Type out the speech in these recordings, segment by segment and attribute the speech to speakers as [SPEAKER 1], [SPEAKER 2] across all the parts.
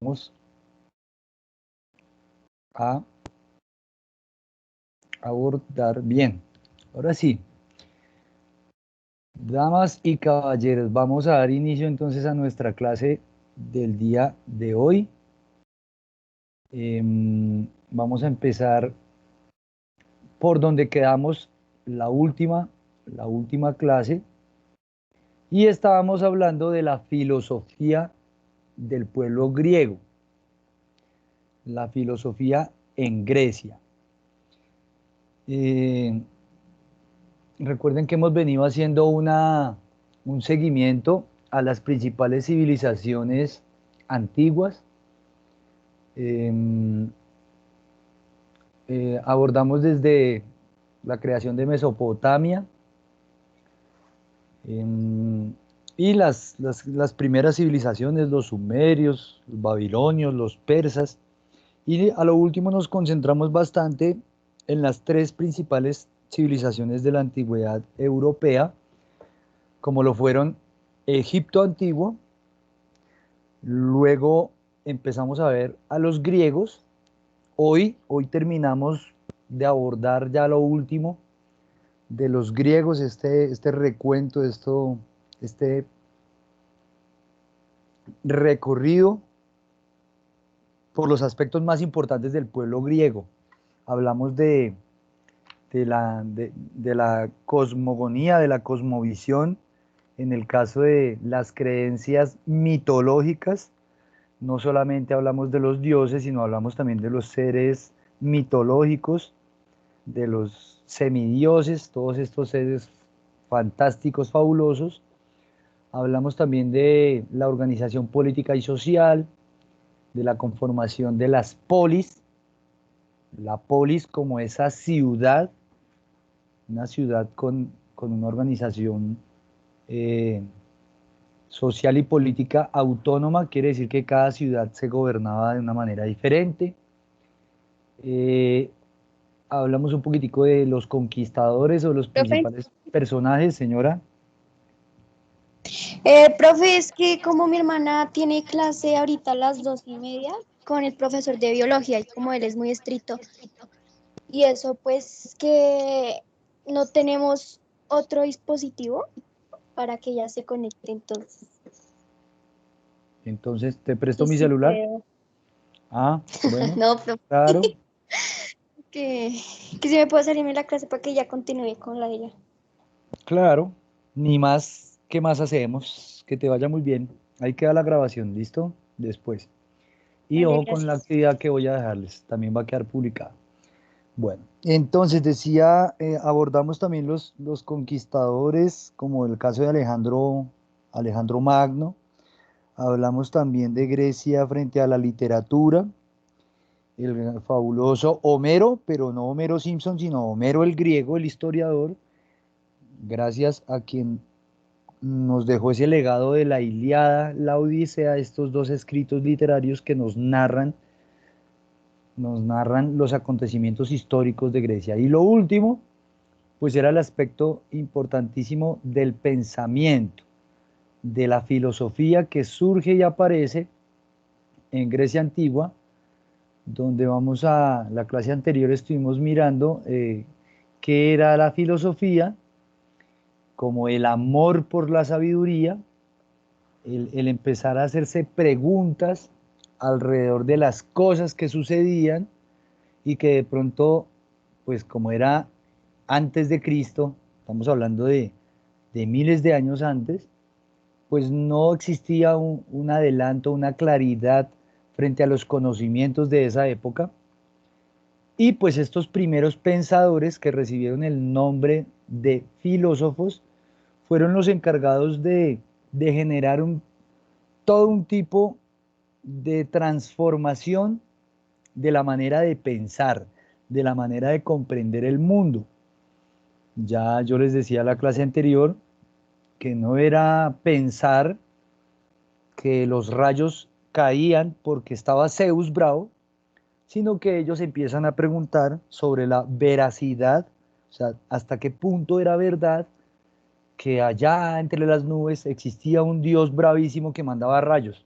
[SPEAKER 1] Vamos a abordar bien. Ahora sí, damas y caballeros, vamos a dar inicio entonces a nuestra clase del día de hoy. Vamos a empezar por donde quedamos la última clase, y estábamos hablando de la filosofía del pueblo griego, la filosofía en Grecia. Recuerden que hemos venido haciendo un seguimiento a las principales civilizaciones antiguas. Eh, Abordamos desde la creación de Mesopotamia, y las primeras civilizaciones, los sumerios, los babilonios, los persas. Y a lo último nos concentramos bastante en las tres principales civilizaciones de la antigüedad europea, como lo fueron Egipto antiguo. Luego empezamos a ver a los griegos. Hoy terminamos de abordar ya lo último de los griegos, este recuento, este recorrido por los aspectos más importantes del pueblo griego. Hablamos de la cosmogonía, de la cosmovisión, en el caso de las creencias mitológicas. No solamente hablamos de los dioses, sino hablamos también de los seres mitológicos, de los semidioses, todos estos seres fantásticos, fabulosos. Hablamos también de la organización política y social, de la conformación de las polis, la polis como esa ciudad, una ciudad con una organización eh, social y política autónoma. Quiere decir que cada ciudad se gobernaba de una manera diferente. Eh, Hablamos un poquitico de los conquistadores o los
[SPEAKER 2] Profe,
[SPEAKER 1] principales personajes, señora.
[SPEAKER 2] profe, es que como mi hermana tiene clase ahorita a las 2:30 con el profesor de biología y como él es muy estricto y eso pues que no tenemos otro dispositivo para que ella se conecte, entonces
[SPEAKER 1] Entonces, ¿te presto
[SPEAKER 2] que
[SPEAKER 1] mi
[SPEAKER 2] sí
[SPEAKER 1] celular?
[SPEAKER 2] puedo.
[SPEAKER 1] Ah, bueno,
[SPEAKER 2] No, profe,
[SPEAKER 1] claro,
[SPEAKER 2] que, que sí me puedo salirme de la clase para que ella continúe con la de ella.
[SPEAKER 1] claro. Ni más, ¿qué más hacemos? Que te vaya muy bien. Ahí queda la grabación, ¿listo? Después. Y
[SPEAKER 2] Vale,
[SPEAKER 1] ojo con la
[SPEAKER 2] gracias.
[SPEAKER 1] actividad que voy a dejarles, también va a quedar publicada. Bueno, entonces decía, abordamos también los conquistadores, como el caso de Alejandro Magno. Hablamos también de Grecia frente a la literatura, el fabuloso Homero, pero no Homero Simpson, sino Homero el griego, el historiador, gracias a quien nos dejó ese legado de la Ilíada, la Odisea, estos dos escritos literarios que nos narran los acontecimientos históricos de Grecia. Y lo último, pues era el aspecto importantísimo del pensamiento, de la filosofía que surge y aparece en Grecia antigua, donde la clase anterior estuvimos mirando qué era la filosofía, como el amor por la sabiduría, el empezar a hacerse preguntas alrededor de las cosas que sucedían, y que de pronto, pues como era antes de Cristo, estamos hablando de miles de años antes, pues no existía un adelanto, una claridad frente a los conocimientos de esa época. Y pues estos primeros pensadores que recibieron el nombre de filósofos fueron los encargados de generar todo un tipo de transformación de la manera de pensar, de la manera de comprender el mundo. Ya yo les decía en la clase anterior que no era pensar que los rayos caían porque estaba Zeus bravo, sino que ellos empiezan a preguntar sobre la veracidad, o sea, hasta qué punto era verdad que allá entre las nubes existía un dios bravísimo que mandaba rayos.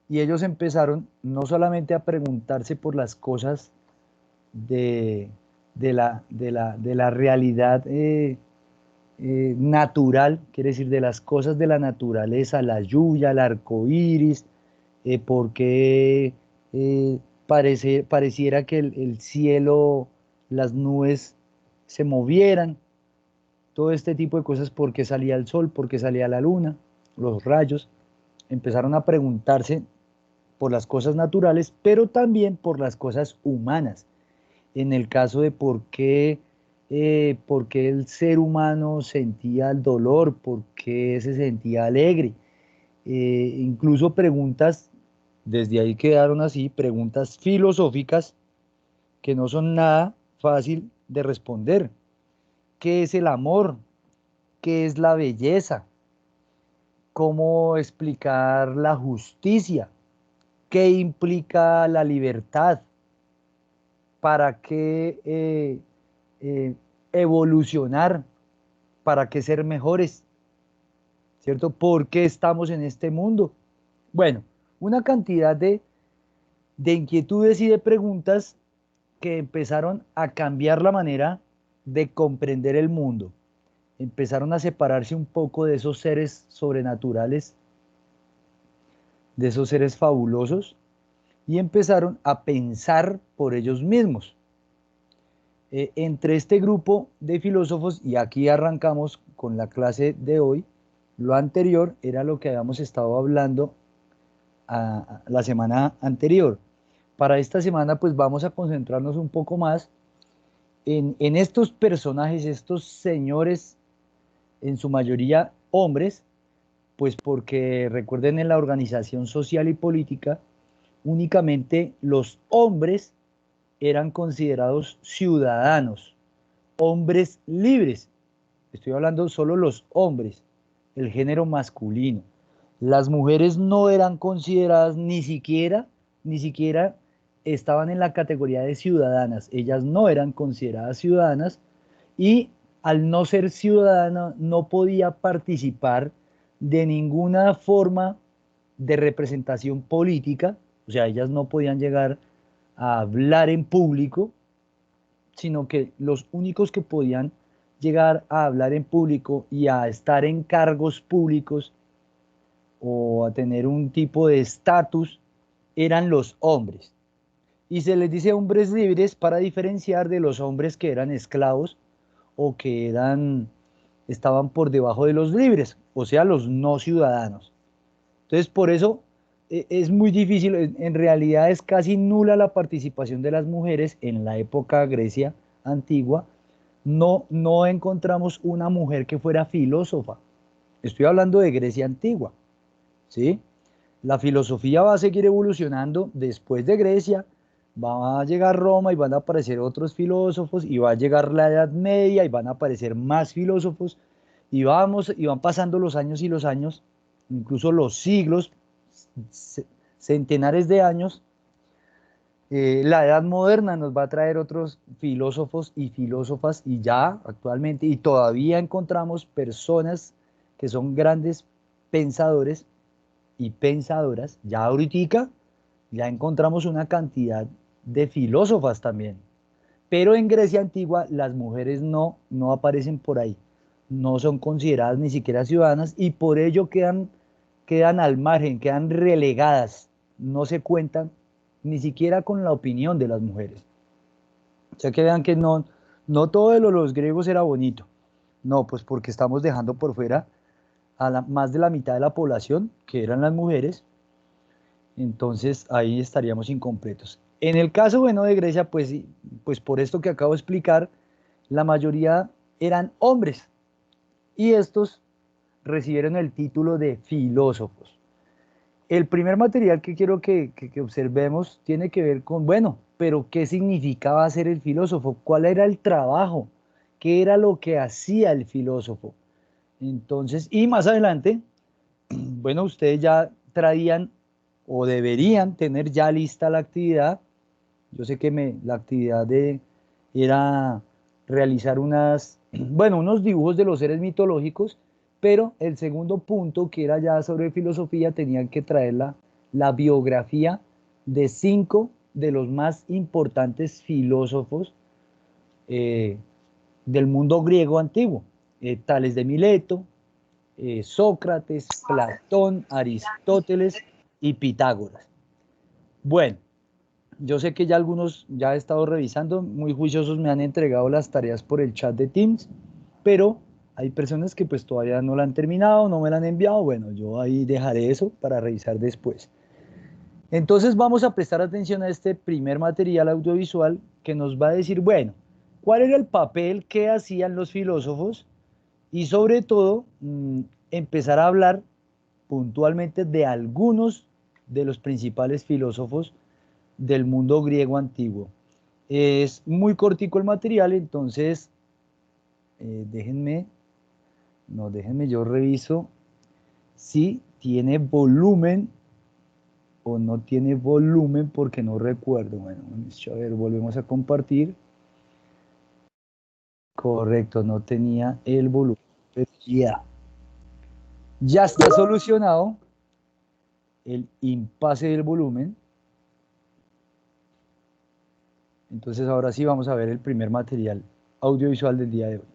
[SPEAKER 1] y ellos empezaron no solamente a preguntarse por las cosas de, de la realidad natural, quiere decir, de las cosas de la naturaleza, la lluvia, el arco iris, por qué pareciera que el cielo, las nubes se movieran, todo este tipo de cosas, por qué salía el sol, por qué salía la luna, los rayos, empezaron a preguntarse por las cosas naturales, pero también por las cosas humanas. En el caso de por qué el ser humano sentía el dolor, por qué se sentía alegre. Incluso preguntas, desde ahí quedaron así, preguntas filosóficas que no son nada fácil de responder. ¿Qué es el amor? ¿Qué es la belleza? ¿Cómo explicar la justicia? ¿Qué implica la libertad? ¿Para qué eh, evolucionar? ¿Para qué ser mejores? ¿Cierto? ¿Por qué estamos en este mundo? Bueno, una cantidad de inquietudes y de preguntas que empezaron a cambiar la manera de comprender el mundo. Empezaron a separarse un poco de esos seres sobrenaturales, de esos seres fabulosos, y empezaron a pensar por ellos mismos. Entre este grupo de filósofos, y aquí arrancamos con la clase de hoy, lo anterior era lo que habíamos estado hablando a la semana anterior. Para esta semana pues vamos a concentrarnos un poco más en estos personajes, estos señores, en su mayoría hombres, pues porque recuerden, en la organización social y política, únicamente los hombres eran considerados ciudadanos, hombres libres. Estoy hablando solo los hombres, el género masculino. Las mujeres no eran consideradas ni siquiera estaban en la categoría de ciudadanas. Ellas no eran consideradas ciudadanas y al no ser ciudadana no podía participar de ninguna forma de representación política, o sea, ellas no podían llegar a hablar en público, sino que los únicos que podían llegar a hablar en público y a estar en cargos públicos o a tener un tipo de estatus eran los hombres. Y se les dice hombres libres para diferenciar de los hombres que eran esclavos o que estaban por debajo de los libres, o sea, los no ciudadanos. Entonces, por eso es muy difícil, en realidad es casi nula la participación de las mujeres en la época Grecia antigua. No encontramos una mujer que fuera filósofa. Estoy hablando de Grecia antigua, ¿sí? La filosofía va a seguir evolucionando después de Grecia, va a llegar Roma y van a aparecer otros filósofos, y va a llegar la Edad Media y van a aparecer más filósofos, y van pasando los años y los años, incluso los siglos, centenares de años. La Edad Moderna nos va a traer otros filósofos y filósofas, y ya actualmente, y todavía encontramos personas que son grandes pensadores y pensadoras. Ya ahorita ya encontramos una cantidad de filósofas también. Pero en Grecia antigua las mujeres no aparecen por ahí, no son consideradas ni siquiera ciudadanas, y por ello quedan al margen, quedan relegadas, no se cuentan ni siquiera con la opinión de las mujeres. O sea, que vean que no todo de los griegos era bonito. No, pues porque estamos dejando por fuera a más de la mitad de la población, que eran las mujeres. Entonces ahí estaríamos incompletos. En el caso, bueno, de Grecia, pues, pues por esto que acabo de explicar, la mayoría eran hombres, y estos recibieron el título de filósofos. El primer material que quiero que observemos tiene que ver con, bueno, pero ¿qué significaba ser el filósofo? ¿Cuál era el trabajo? ¿Qué era lo que hacía el filósofo? Entonces, y más adelante, bueno, ustedes ya traían o deberían tener ya lista la actividad. Yo sé que la actividad era realizar bueno, unos dibujos de los seres mitológicos, pero el segundo punto, que era ya sobre filosofía, tenían que traer la biografía de 5 de los más importantes filósofos del mundo griego antiguo. Tales de Mileto, Sócrates, Platón, Aristóteles y Pitágoras. Bueno, yo sé que ya algunos ya he estado revisando, muy juiciosos me han entregado las tareas por el chat de Teams, pero hay personas que pues todavía no la han terminado, no me la han enviado. Bueno, yo ahí dejaré eso para revisar después. Entonces vamos a prestar atención a este primer material audiovisual que nos va a decir, bueno, ¿cuál era el papel que hacían los filósofos? Y sobre todo, empezar a hablar puntualmente de algunos de los principales filósofos del mundo griego antiguo. Es muy cortico el material, entonces déjenme, yo reviso si tiene volumen o no tiene volumen porque no recuerdo. Bueno, a ver, volvemos a compartir. Correcto, no tenía el volumen. Pero ya está solucionado el impasse del volumen. Entonces ahora sí vamos a ver el primer material audiovisual del día de hoy.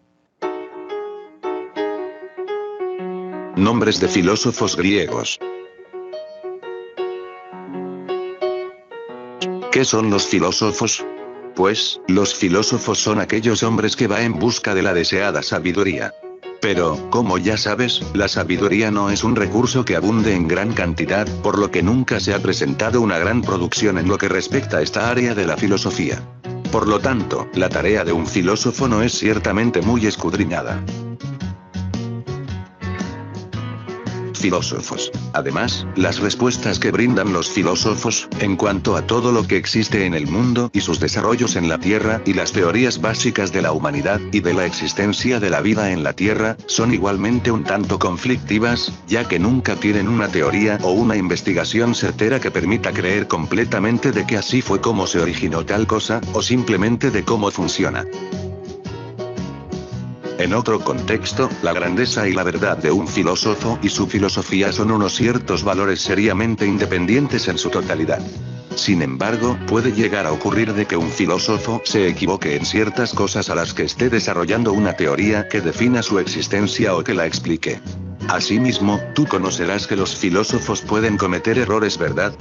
[SPEAKER 3] Nombres de filósofos griegos. ¿Qué son los filósofos? Pues, los filósofos son aquellos hombres que van en busca de la deseada sabiduría. Pero, como ya sabes, la sabiduría no es un recurso que abunde en gran cantidad, por lo que nunca se ha presentado una gran producción en lo que respecta a esta área de la filosofía. Por lo tanto, la tarea de un filósofo no es ciertamente muy escudriñada. Filósofos. Además, las respuestas que brindan los filósofos, en cuanto a todo lo que existe en el mundo y sus desarrollos en la Tierra, y las teorías básicas de la humanidad, y de la existencia de la vida en la Tierra, son igualmente un tanto conflictivas, ya que nunca tienen una teoría o una investigación certera que permita creer completamente de que así fue como se originó tal cosa, o simplemente de cómo funciona. En otro contexto, la grandeza y la verdad de un filósofo y su filosofía son unos ciertos valores seriamente independientes en su totalidad. Sin embargo, puede llegar a ocurrir de que un filósofo se equivoque en ciertas cosas a las que esté desarrollando una teoría que defina su existencia o que la explique. Asimismo, tú conocerás que los filósofos pueden cometer errores, ¿verdad?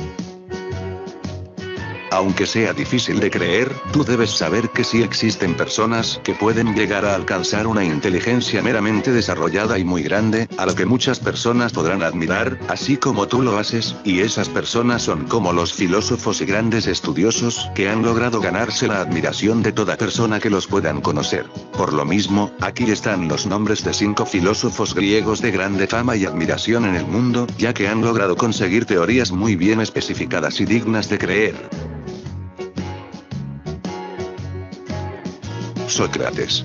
[SPEAKER 3] Aunque sea difícil de creer, tú debes saber que sí existen personas que pueden llegar a alcanzar una inteligencia meramente desarrollada y muy grande, a lo que muchas personas podrán admirar, así como tú lo haces, y esas personas son como los filósofos y grandes estudiosos, que han logrado ganarse la admiración de toda persona que los puedan conocer. Por lo mismo, aquí están los nombres de 5 filósofos griegos de grande fama y admiración en el mundo, ya que han logrado conseguir teorías muy bien especificadas y dignas de creer. Sócrates.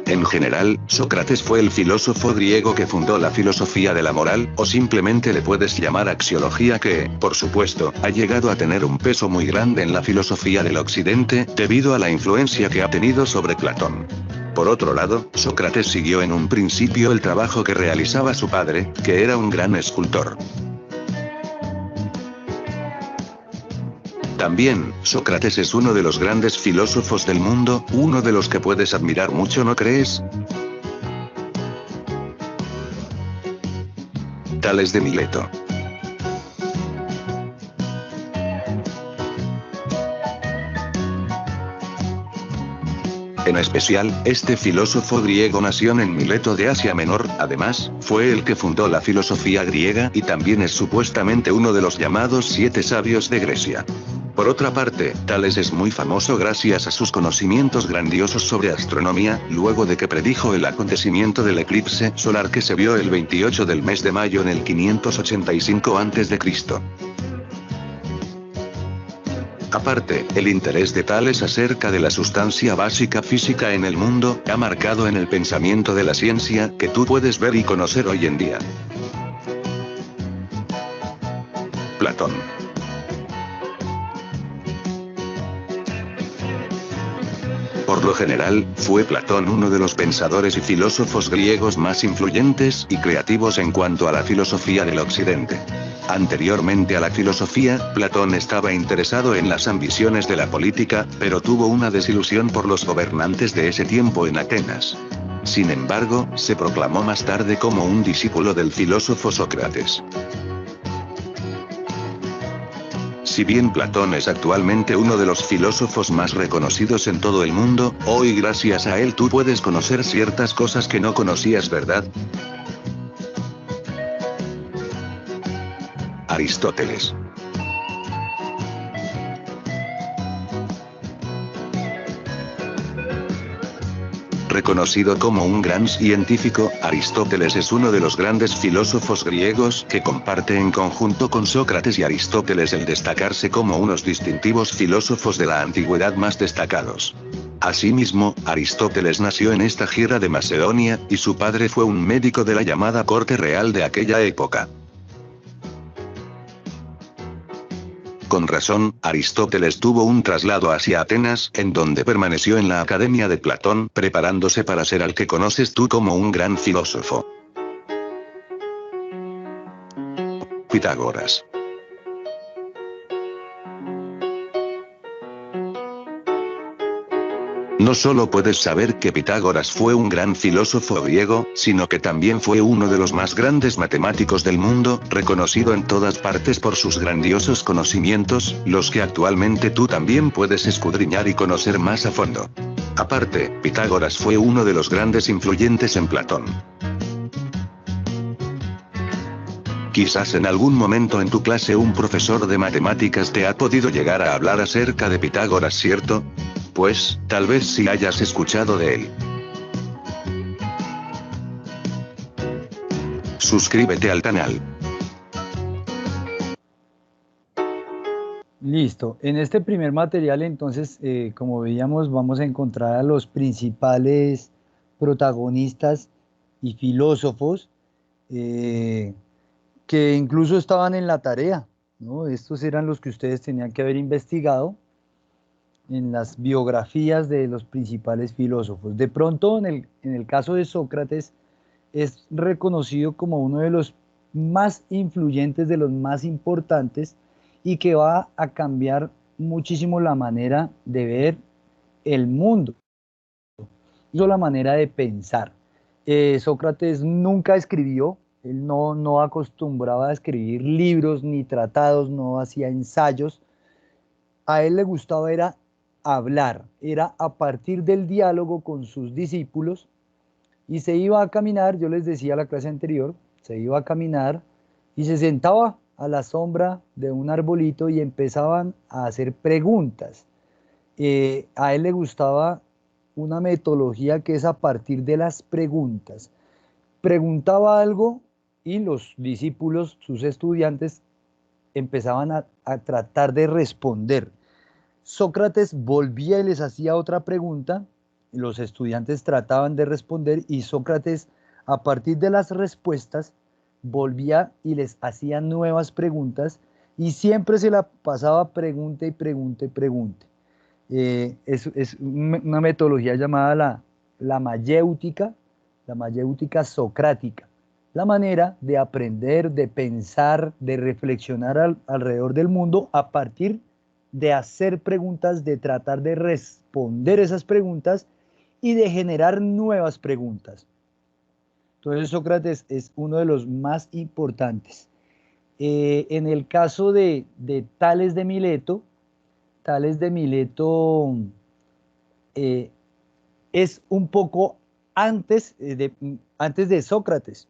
[SPEAKER 3] En general, Sócrates fue el filósofo griego que fundó la filosofía de la moral, o simplemente le puedes llamar axiología que, por supuesto, ha llegado a tener un peso muy grande en la filosofía del occidente, debido a la influencia que ha tenido sobre Platón. Por otro lado, Sócrates siguió en un principio el trabajo que realizaba su padre, que era un gran escultor. También, Sócrates es uno de los grandes filósofos del mundo, uno de los que puedes admirar mucho, ¿no crees? Tales de Mileto. En especial, este filósofo griego nació en Mileto de Asia Menor, además, fue el que fundó la filosofía griega y también es supuestamente uno de los llamados 7 sabios de Grecia. Por otra parte, Tales es muy famoso gracias a sus conocimientos grandiosos sobre astronomía, luego de que predijo el acontecimiento del eclipse solar que se vio el 28 del mes de mayo en el 585 a.C. Aparte, el interés de Tales acerca de la sustancia básica física en el mundo, ha marcado en el pensamiento de la ciencia, que tú puedes ver y conocer hoy en día. Platón. Por lo general, fue Platón uno de los pensadores y filósofos griegos más influyentes y creativos en cuanto a la filosofía del Occidente. Anteriormente a la filosofía, Platón estaba interesado en las ambiciones de la política, pero tuvo una desilusión por los gobernantes de ese tiempo en Atenas. Sin embargo, se proclamó más tarde como un discípulo del filósofo Sócrates. Si bien Platón es actualmente uno de los filósofos más reconocidos en todo el mundo, hoy gracias a él tú puedes conocer ciertas cosas que no conocías, ¿verdad? Aristóteles. Reconocido como un gran científico, Aristóteles es uno de los grandes filósofos griegos que comparte en conjunto con Sócrates y Aristóteles el destacarse como unos distintivos filósofos de la antigüedad más destacados. Asimismo, Aristóteles nació en esta Gira de Macedonia, y su padre fue un médico de la llamada corte real de aquella época. Con razón, Aristóteles tuvo un traslado hacia Atenas, en donde permaneció en la Academia de Platón, preparándose para ser al que conoces tú como un gran filósofo. Pitágoras. No solo puedes saber que Pitágoras fue un gran filósofo griego, sino que también fue uno de los más grandes matemáticos del mundo, reconocido en todas partes por sus grandiosos conocimientos, los que actualmente tú también puedes escudriñar y conocer más a fondo. Aparte, Pitágoras fue uno de los grandes influyentes en Platón. Quizás en algún momento en tu clase un profesor de matemáticas te ha podido llegar a hablar acerca de Pitágoras, ¿cierto? Pues, tal vez sí hayas escuchado de él. Suscríbete al canal.
[SPEAKER 1] Listo. En este primer material, entonces, como veíamos, vamos a encontrar a los principales protagonistas y filósofos que incluso estaban en la tarea, ¿no? Estos eran los que ustedes tenían que haber investigado en las biografías de los principales filósofos. De pronto, en el caso de Sócrates, es reconocido como uno de los más influyentes, de los más importantes, y que va a cambiar muchísimo la manera de ver el mundo, incluso la manera de pensar. Sócrates nunca escribió, él no acostumbraba a escribir libros ni tratados, no hacía ensayos. A él le gustaba era hablar, era a partir del diálogo con sus discípulos, y se iba a caminar, yo les decía a la clase anterior, se iba a caminar y se sentaba a la sombra de un arbolito y empezaban a hacer preguntas. A él le gustaba una metodología que es a partir de las preguntas. Preguntaba algo y los discípulos, sus estudiantes, empezaban a tratar de responder. Sócrates volvía y les hacía otra pregunta, y los estudiantes trataban de responder, y Sócrates, a partir de las respuestas, volvía y les hacía nuevas preguntas, y siempre se la pasaba pregunta y pregunta y pregunta. Es una metodología llamada la mayéutica socrática, la manera de aprender, de pensar, de reflexionar alrededor del mundo a partir de hacer preguntas, de tratar de responder esas preguntas y de generar nuevas preguntas. Entonces Sócrates es uno de los más importantes. En el caso de Tales de Mileto, eh, es un poco antes de Sócrates.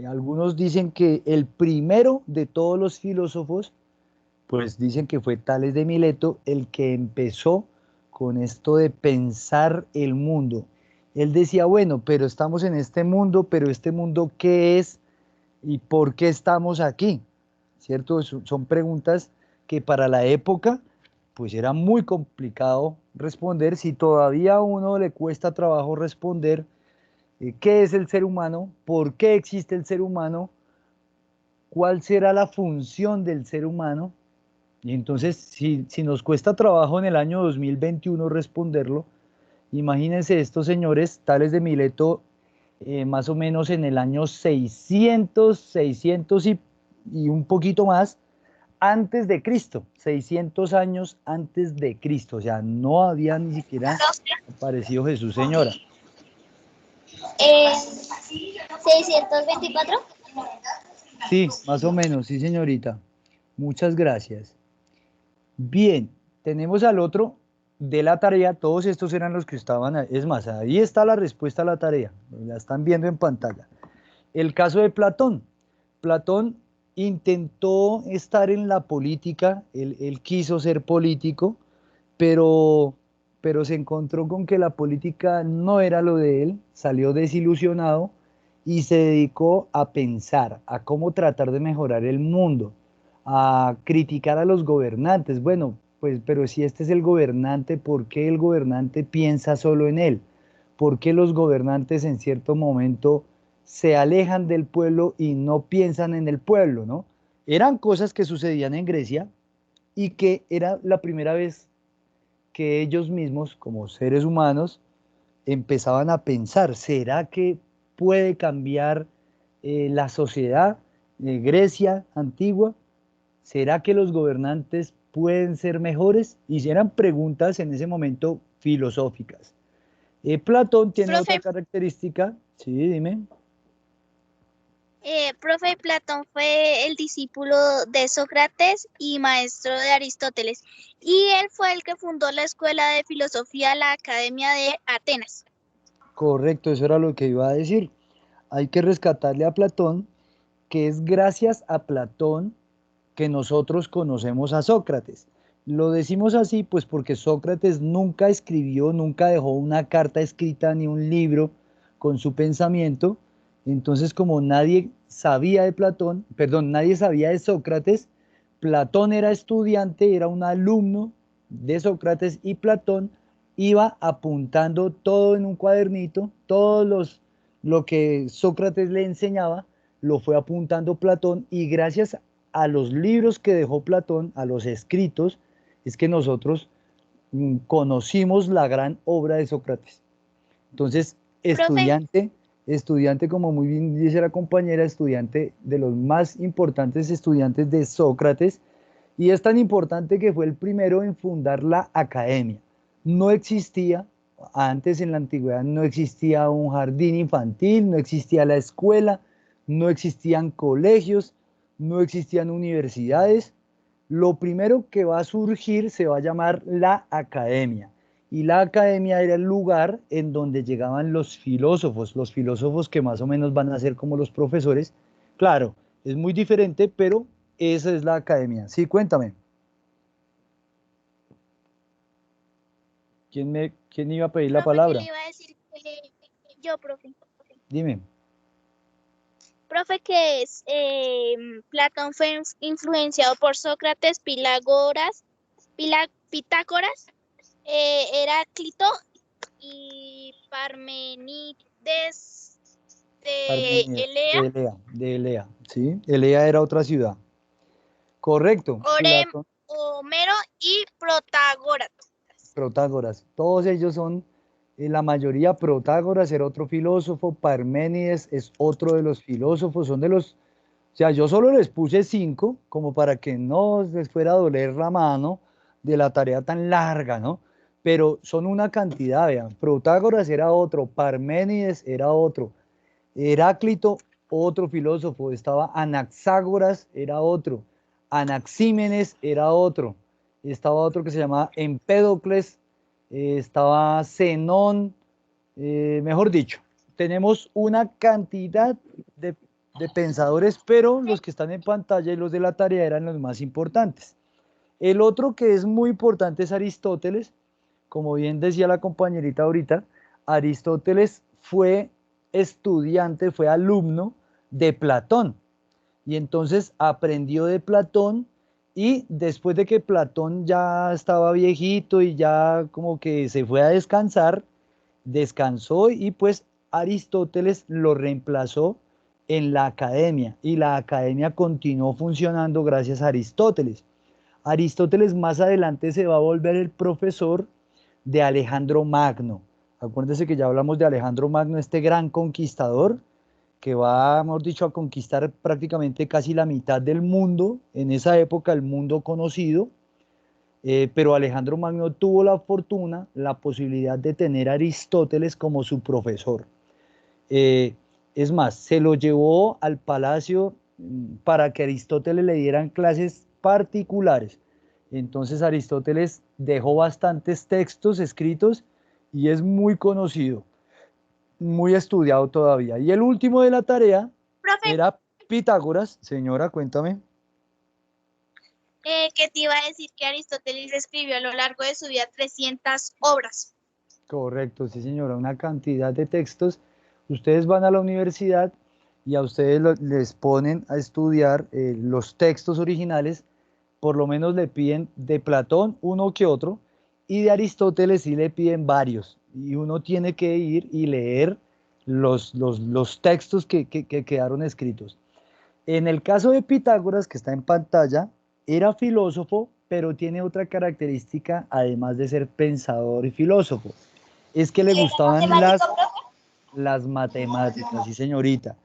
[SPEAKER 1] Algunos dicen que el primero de todos los filósofos, pues dicen que fue Tales de Mileto el que empezó con esto de pensar el mundo. Él decía, bueno, pero estamos en este mundo, pero este mundo, ¿qué es y por qué estamos aquí? ¿Cierto? Son preguntas que para la época, pues era muy complicado responder. Si todavía a uno le cuesta trabajo responder, ¿qué es el ser humano? ¿Por qué existe el ser humano? ¿Cuál será la función del ser humano? Y entonces, si nos cuesta trabajo en el año 2021 responderlo, Imagínense estos señores, Tales de Mileto, más o menos en el año 600 y un poquito más, antes de Cristo, 600 años antes de Cristo, o sea, no había ni siquiera aparecido Jesús, señora.
[SPEAKER 2] 624.
[SPEAKER 1] Sí, más o menos, sí, señorita. Muchas gracias. Bien, tenemos al otro de la tarea, todos estos eran los que estaban, es más, ahí está la respuesta a la tarea, la están viendo en pantalla. El caso de Platón. Platón intentó estar en la política, él quiso ser político, pero, pero se encontró con que la política no era lo de él, salió desilusionado y se dedicó a pensar, a cómo tratar de mejorar el mundo, a criticar a los gobernantes. Bueno, pues, pero si este es el gobernante, ¿por qué el gobernante piensa solo en él? ¿Por qué los gobernantes en cierto momento se alejan del pueblo y no piensan en el pueblo, ¿no? Eran cosas que sucedían en Grecia y que era la primera vez que ellos mismos, como seres humanos, empezaban a pensar, ¿será que puede cambiar la sociedad de Grecia antigua? ¿Será que los gobernantes pueden ser mejores? Y eran preguntas en ese momento filosóficas. Platón tiene otra
[SPEAKER 4] Profe,
[SPEAKER 1] característica, sí, dime.
[SPEAKER 4] profe, Platón fue el discípulo de Sócrates y maestro de Aristóteles, y él fue el que fundó la escuela de filosofía, la Academia de Atenas.
[SPEAKER 1] Correcto, eso era lo que iba a decir. Hay que rescatarle a Platón, que es gracias a Platón que nosotros conocemos a Sócrates. Lo decimos así, pues porque Sócrates nunca escribió, nunca dejó una carta escrita ni un libro con su pensamiento. Entonces, como nadie sabía de Platón, perdón, nadie sabía de Sócrates, Platón era estudiante, era un alumno de Sócrates y Platón iba apuntando todo en un cuadernito, lo que Sócrates le enseñaba, lo fue apuntando Platón y gracias a los libros que dejó Platón, a los escritos, es que nosotros conocimos la gran obra de Sócrates. Entonces,
[SPEAKER 4] Profe,
[SPEAKER 1] estudiante, como muy bien dice la compañera, estudiante de los más importantes estudiantes de Sócrates, y es tan importante que fue el primero en fundar la academia. No existía, antes en la antigüedad no existía un jardín infantil, no existía la escuela, no existían colegios, no existían universidades. Lo primero que va a surgir se va a llamar la academia. Y la academia era el lugar en donde llegaban los filósofos que más o menos van a ser como los profesores. Claro, es muy diferente, pero esa es la academia. Sí, cuéntame. ¿Quién iba a pedir la
[SPEAKER 4] profe, que
[SPEAKER 1] palabra?
[SPEAKER 4] le iba a decir que yo, profe.
[SPEAKER 1] Dime.
[SPEAKER 4] Profe, que Platón fue influenciado por Sócrates, Pitágoras, Heráclito y Parmenides de
[SPEAKER 1] Parmenides,
[SPEAKER 4] Elea,
[SPEAKER 1] De Elea, ¿sí? Elea era otra ciudad. Correcto, Platón,
[SPEAKER 4] Homero y Protágoras.
[SPEAKER 1] Protágoras. Todos ellos son, la mayoría, Protágoras era otro filósofo, Parménides es otro de los filósofos, son de los, o sea, yo solo les puse 5 como para que no les fuera a doler la mano de la tarea tan larga, ¿no? Pero son una cantidad, vean, Protágoras era otro, Parménides era otro, Heráclito, otro filósofo, estaba Anaxágoras, era otro, Anaxímenes era otro, estaba otro que se llamaba Empédocles, estaba Zenón, mejor dicho, tenemos una cantidad de pensadores, pero los que están en pantalla y los de la tarea eran los más importantes. El otro que es muy importante es Aristóteles, como bien decía la compañerita ahorita, Aristóteles fue estudiante, fue alumno de Platón. Y entonces aprendió de Platón y después de que Platón ya estaba viejito y ya como que se fue a descansar, descansó y pues Aristóteles lo reemplazó en la academia y la academia continuó funcionando gracias a Aristóteles. Aristóteles más adelante se va a volver el profesor de Alejandro Magno. Acuérdense que ya hablamos de Alejandro Magno, este gran conquistador, que va, mejor dicho, a conquistar prácticamente casi la mitad del mundo, en esa época el mundo conocido, pero Alejandro Magno tuvo la fortuna, la posibilidad de tener a Aristóteles como su profesor. Eh, es más, se lo llevó al palacio para que Aristóteles le dieran clases particulares. Entonces Aristóteles dejó bastantes textos escritos y es muy conocido, muy estudiado todavía. Y el último de la tarea
[SPEAKER 4] Profe,
[SPEAKER 1] era Pitágoras. Señora, cuéntame.
[SPEAKER 4] que te iba a decir que Aristóteles escribió a lo largo de su vida 300 obras.
[SPEAKER 1] Correcto, sí señora, una cantidad de textos. Ustedes van a la universidad y a ustedes les ponen a estudiar los textos originales, por lo menos le piden de Platón uno que otro, y de Aristóteles sí le piden varios, y uno tiene que ir y leer los textos que quedaron escritos. En el caso de Pitágoras, que está en pantalla, era filósofo, pero tiene otra característica, además de ser pensador y filósofo, es que le
[SPEAKER 4] ¿Y era
[SPEAKER 1] gustaban
[SPEAKER 4] matemático, profe?
[SPEAKER 1] las matemáticas, sí señorita.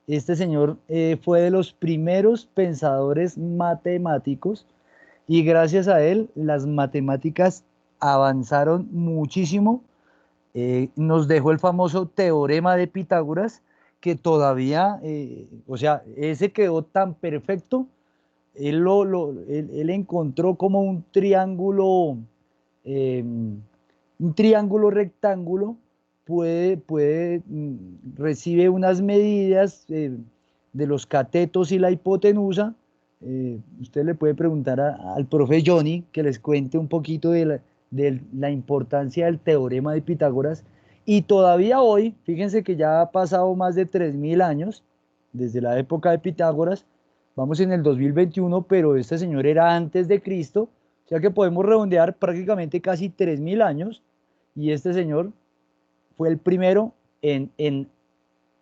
[SPEAKER 1] Este señor fue de los primeros pensadores matemáticos y gracias a él las matemáticas avanzaron muchísimo. Nos dejó el famoso teorema de Pitágoras que todavía, o sea, ese quedó tan perfecto, él encontró como eh, un triángulo rectángulo recibe unas medidas de los catetos y la hipotenusa. Usted le puede preguntar al profe Johnny que les cuente un poquito de la importancia del teorema de Pitágoras. Y todavía hoy, fíjense que ya ha pasado más de 3000 años desde la época de Pitágoras, vamos en el 2021, pero este señor era antes de Cristo, o sea que podemos redondear prácticamente casi 3000 años, y este señor fue el primero en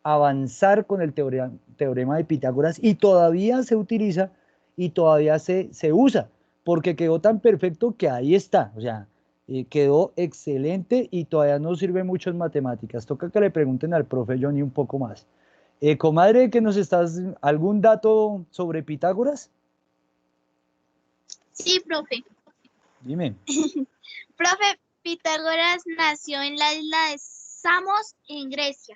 [SPEAKER 1] avanzar con el teorema de Pitágoras y todavía se utiliza y todavía se usa, porque quedó tan perfecto que ahí está, o sea, quedó excelente y todavía no sirve mucho en matemáticas. Toca que le pregunten al profe Johnny un poco más. Comadre, ¿que nos estás, algún dato sobre Pitágoras?
[SPEAKER 4] Sí, profe.
[SPEAKER 1] Dime.
[SPEAKER 4] Profe, Pitágoras nació en la isla de Samos, en Grecia.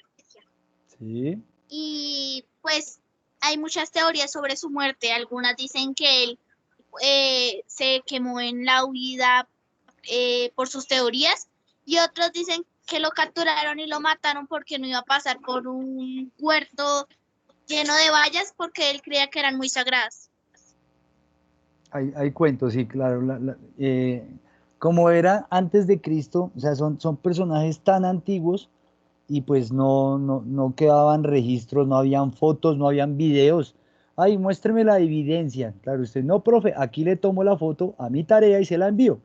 [SPEAKER 1] Sí.
[SPEAKER 4] Y pues hay muchas teorías sobre su muerte. Algunas dicen que él se quemó en la huida por sus teorías y otros dicen que lo capturaron y lo mataron porque no iba a pasar por un huerto lleno de vallas porque él creía que eran muy sagradas.
[SPEAKER 1] Hay cuentos, sí, claro. Como era antes de Cristo, o sea, son personajes tan antiguos y pues no quedaban registros, no habían fotos, no habían videos. Ay, muéstreme la evidencia. Claro, usted, no, profe, aquí le tomo la foto a mi tarea y se la envío.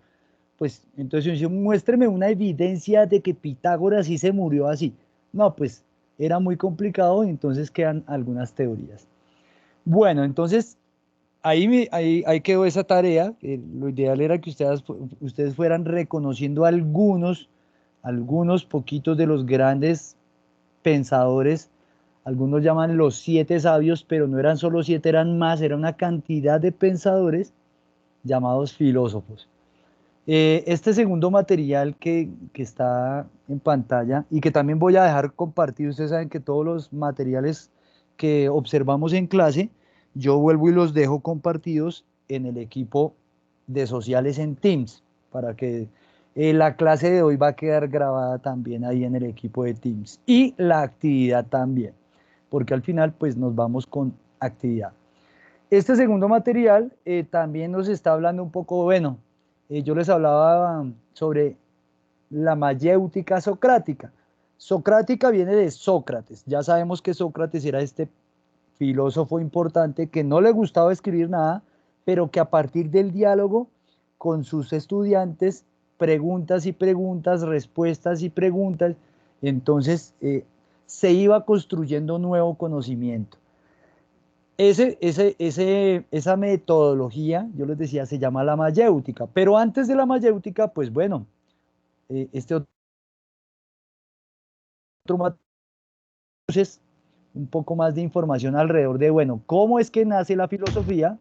[SPEAKER 1] Pues entonces yo, muéstreme una evidencia de que Pitágoras sí se murió así. No, pues era muy complicado y entonces quedan algunas teorías. Bueno, entonces ahí quedó esa tarea. Lo ideal era que ustedes fueran reconociendo algunos poquitos de los grandes pensadores. Algunos llaman los siete sabios, pero no eran solo siete, eran más, era una cantidad de pensadores llamados filósofos. Este segundo material que está en pantalla y que también voy a dejar compartido, ustedes saben que todos los materiales que observamos en clase, yo vuelvo y los dejo compartidos en el equipo de sociales en Teams, para que la clase de hoy va a quedar grabada también ahí en el equipo de Teams y la actividad también, porque al final pues nos vamos con actividad. Este segundo material también nos está hablando un poco, bueno, yo les hablaba sobre la mayéutica socrática. Socrática viene de Sócrates. Ya sabemos que Sócrates era este filósofo importante que no le gustaba escribir nada, pero que a partir del diálogo con sus estudiantes, preguntas y preguntas, respuestas y preguntas, entonces se iba construyendo nuevo conocimiento. Esa metodología, yo les decía, se llama la mayéutica, pero antes de la mayéutica, pues bueno, este Entonces, un poco más de información alrededor de, bueno, cómo es que nace la filosofía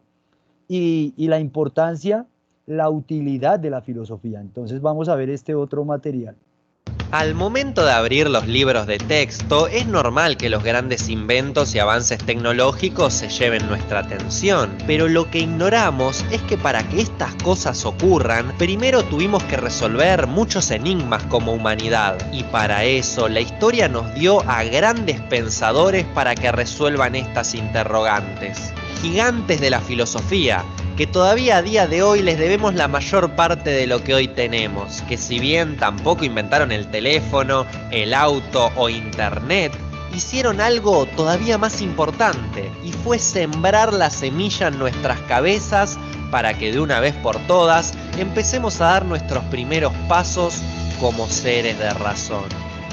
[SPEAKER 1] y la importancia, la utilidad de la filosofía. Entonces vamos a ver este otro material.
[SPEAKER 5] Al momento de abrir los libros de texto, es normal que los grandes inventos y avances tecnológicos se lleven nuestra atención, pero lo que ignoramos es que para que estas cosas ocurran, primero tuvimos que resolver muchos enigmas como humanidad, y para eso la historia nos dio a grandes pensadores para que resuelvan estas interrogantes. Gigantes de la filosofía, que todavía a día de hoy les debemos la mayor parte de lo que hoy tenemos, que si bien tampoco inventaron el teléfono, el auto o internet, hicieron algo todavía más importante, y fue sembrar la semilla en nuestras cabezas para que de una vez por todas empecemos a dar nuestros primeros pasos como seres de razón.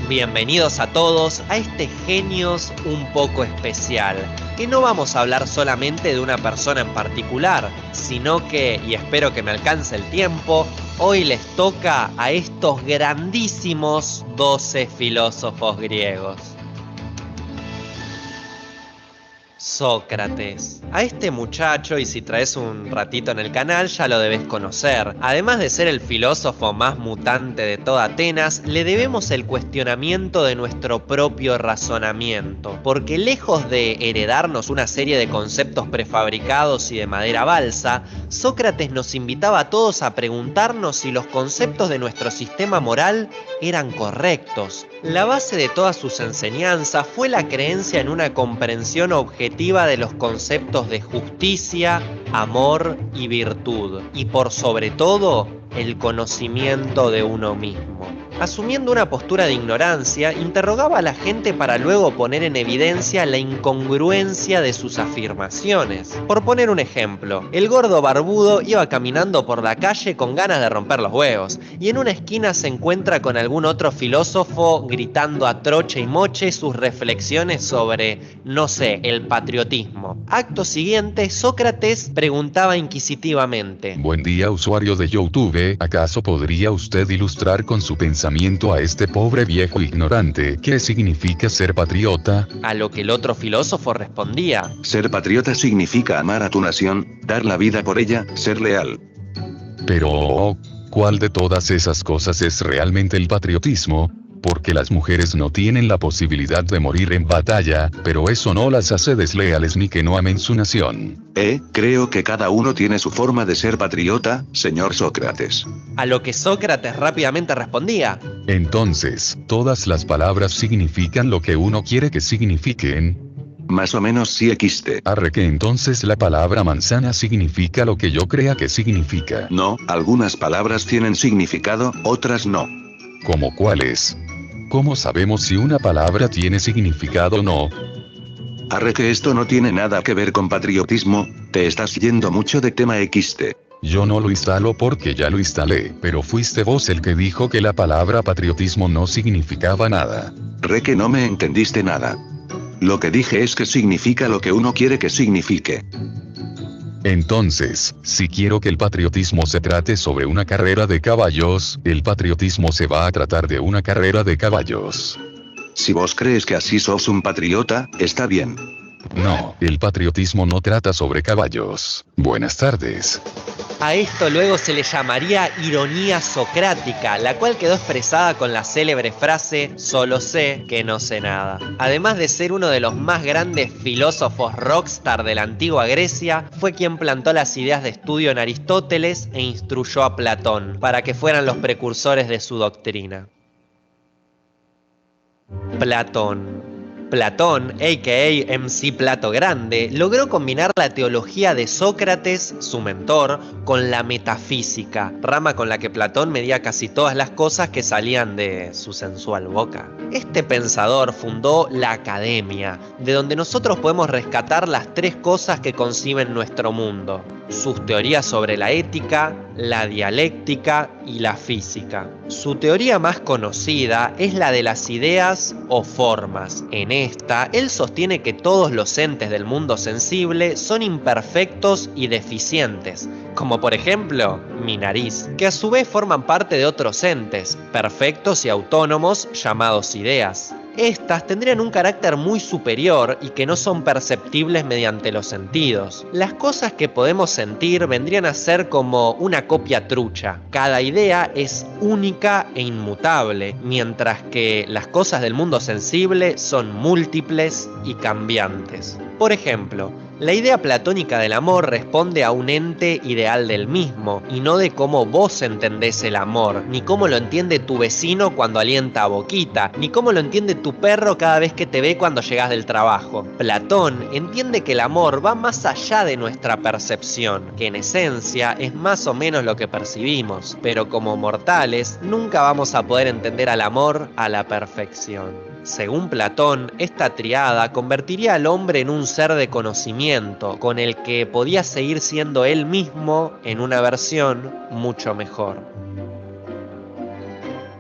[SPEAKER 5] Bienvenidos a todos a este Genios un poco especial, que no vamos a hablar solamente de una persona en particular, sino que, y espero que me alcance el tiempo, hoy les toca a estos grandísimos 12 filósofos griegos. Sócrates. A este muchacho, y si traes un ratito en el canal ya lo debes conocer. Además de ser el filósofo más mutante de toda Atenas, le debemos el cuestionamiento de nuestro propio razonamiento, porque lejos de heredarnos una serie de conceptos prefabricados y de madera balsa, Sócrates nos invitaba a todos a preguntarnos si los conceptos de nuestro sistema moral eran correctos. La base de todas sus enseñanzas fue la creencia en una comprensión objetiva de los conceptos de justicia, amor y virtud, y por sobre todo, el conocimiento de uno mismo. Asumiendo una postura de ignorancia, interrogaba a la gente para luego poner en evidencia la incongruencia de sus afirmaciones. Por poner un ejemplo, el gordo barbudo iba caminando por la calle con ganas de romper los huevos, y en una esquina se encuentra con algún otro filósofo gritando a troche y moche sus reflexiones sobre, no sé, el patriotismo. Acto siguiente, Sócrates preguntaba inquisitivamente:
[SPEAKER 6] Buen día, usuario de YouTube, ¿acaso podría usted ilustrar con su pensamiento a este pobre viejo ignorante qué significa ser patriota?
[SPEAKER 5] A lo que el otro filósofo respondía:
[SPEAKER 3] Ser patriota significa amar a tu nación, dar la vida por ella, ser leal.
[SPEAKER 6] Pero, ¿cuál de todas esas cosas es realmente el patriotismo? Porque las mujeres no tienen la posibilidad de morir en batalla, pero eso no las hace desleales ni que no amen su nación.
[SPEAKER 3] Creo que cada uno tiene su forma de ser patriota, señor Sócrates.
[SPEAKER 5] A lo que Sócrates rápidamente respondía:
[SPEAKER 6] Entonces, ¿todas las palabras significan lo que uno quiere que signifiquen?
[SPEAKER 3] Más o menos sí existe.
[SPEAKER 6] Arre que entonces la palabra manzana significa lo que yo crea que significa.
[SPEAKER 3] No, algunas palabras tienen significado, otras no.
[SPEAKER 6] ¿Cómo cuáles? ¿Cómo sabemos si una palabra tiene significado o no?
[SPEAKER 3] Arre que esto no tiene nada que ver con patriotismo, te estás yendo mucho de tema XT.
[SPEAKER 6] Yo no lo instalo porque ya lo instalé, pero fuiste vos el que dijo que la palabra patriotismo no significaba nada.
[SPEAKER 3] Re que no me entendiste nada. Lo que dije es que significa lo que uno quiere que signifique.
[SPEAKER 6] Entonces, si quiero que el patriotismo se trate sobre una carrera de caballos, el patriotismo se va a tratar de una carrera de caballos.
[SPEAKER 3] Si vos crees que así sos un patriota, está bien.
[SPEAKER 6] No, el patriotismo no trata sobre caballos. Buenas tardes.
[SPEAKER 5] A esto luego se le llamaría ironía socrática, la cual quedó expresada con la célebre frase: solo sé que no sé nada. Además de ser uno de los más grandes filósofos rockstar de la antigua Grecia, fue quien plantó las ideas de estudio en Aristóteles e instruyó a Platón, para que fueran los precursores de su doctrina. Platón, a.k.a. MC Plato Grande, logró combinar la teología de Sócrates, su mentor, con la metafísica, rama con la que Platón medía casi todas las cosas que salían de su sensual boca. Este pensador fundó la Academia, de donde nosotros podemos rescatar las tres cosas que conciben nuestro mundo: sus teorías sobre la ética, la dialéctica y la física. Su teoría más conocida es la de las ideas o formas. En esta, él sostiene que todos los entes del mundo sensible son imperfectos y deficientes, como por ejemplo, mi nariz, que a su vez forman parte de otros entes, perfectos y autónomos llamados ideas. Estas tendrían un carácter muy superior y que no son perceptibles mediante los sentidos. Las cosas que podemos sentir vendrían a ser como una copia trucha. Cada idea es única e inmutable, mientras que las cosas del mundo sensible son múltiples y cambiantes. Por ejemplo, la idea platónica del amor responde a un ente ideal del mismo, y no de cómo vos entendés el amor, ni cómo lo entiende tu vecino cuando alienta a boquita, ni cómo lo entiende tu perro cada vez que te ve cuando llegás del trabajo. Platón entiende que el amor va más allá de nuestra percepción, que en esencia es más o menos lo que percibimos, pero como mortales nunca vamos a poder entender al amor a la perfección. Según Platón, esta triada convertiría al hombre en un ser de conocimiento, con el que podía seguir siendo él mismo en una versión mucho mejor.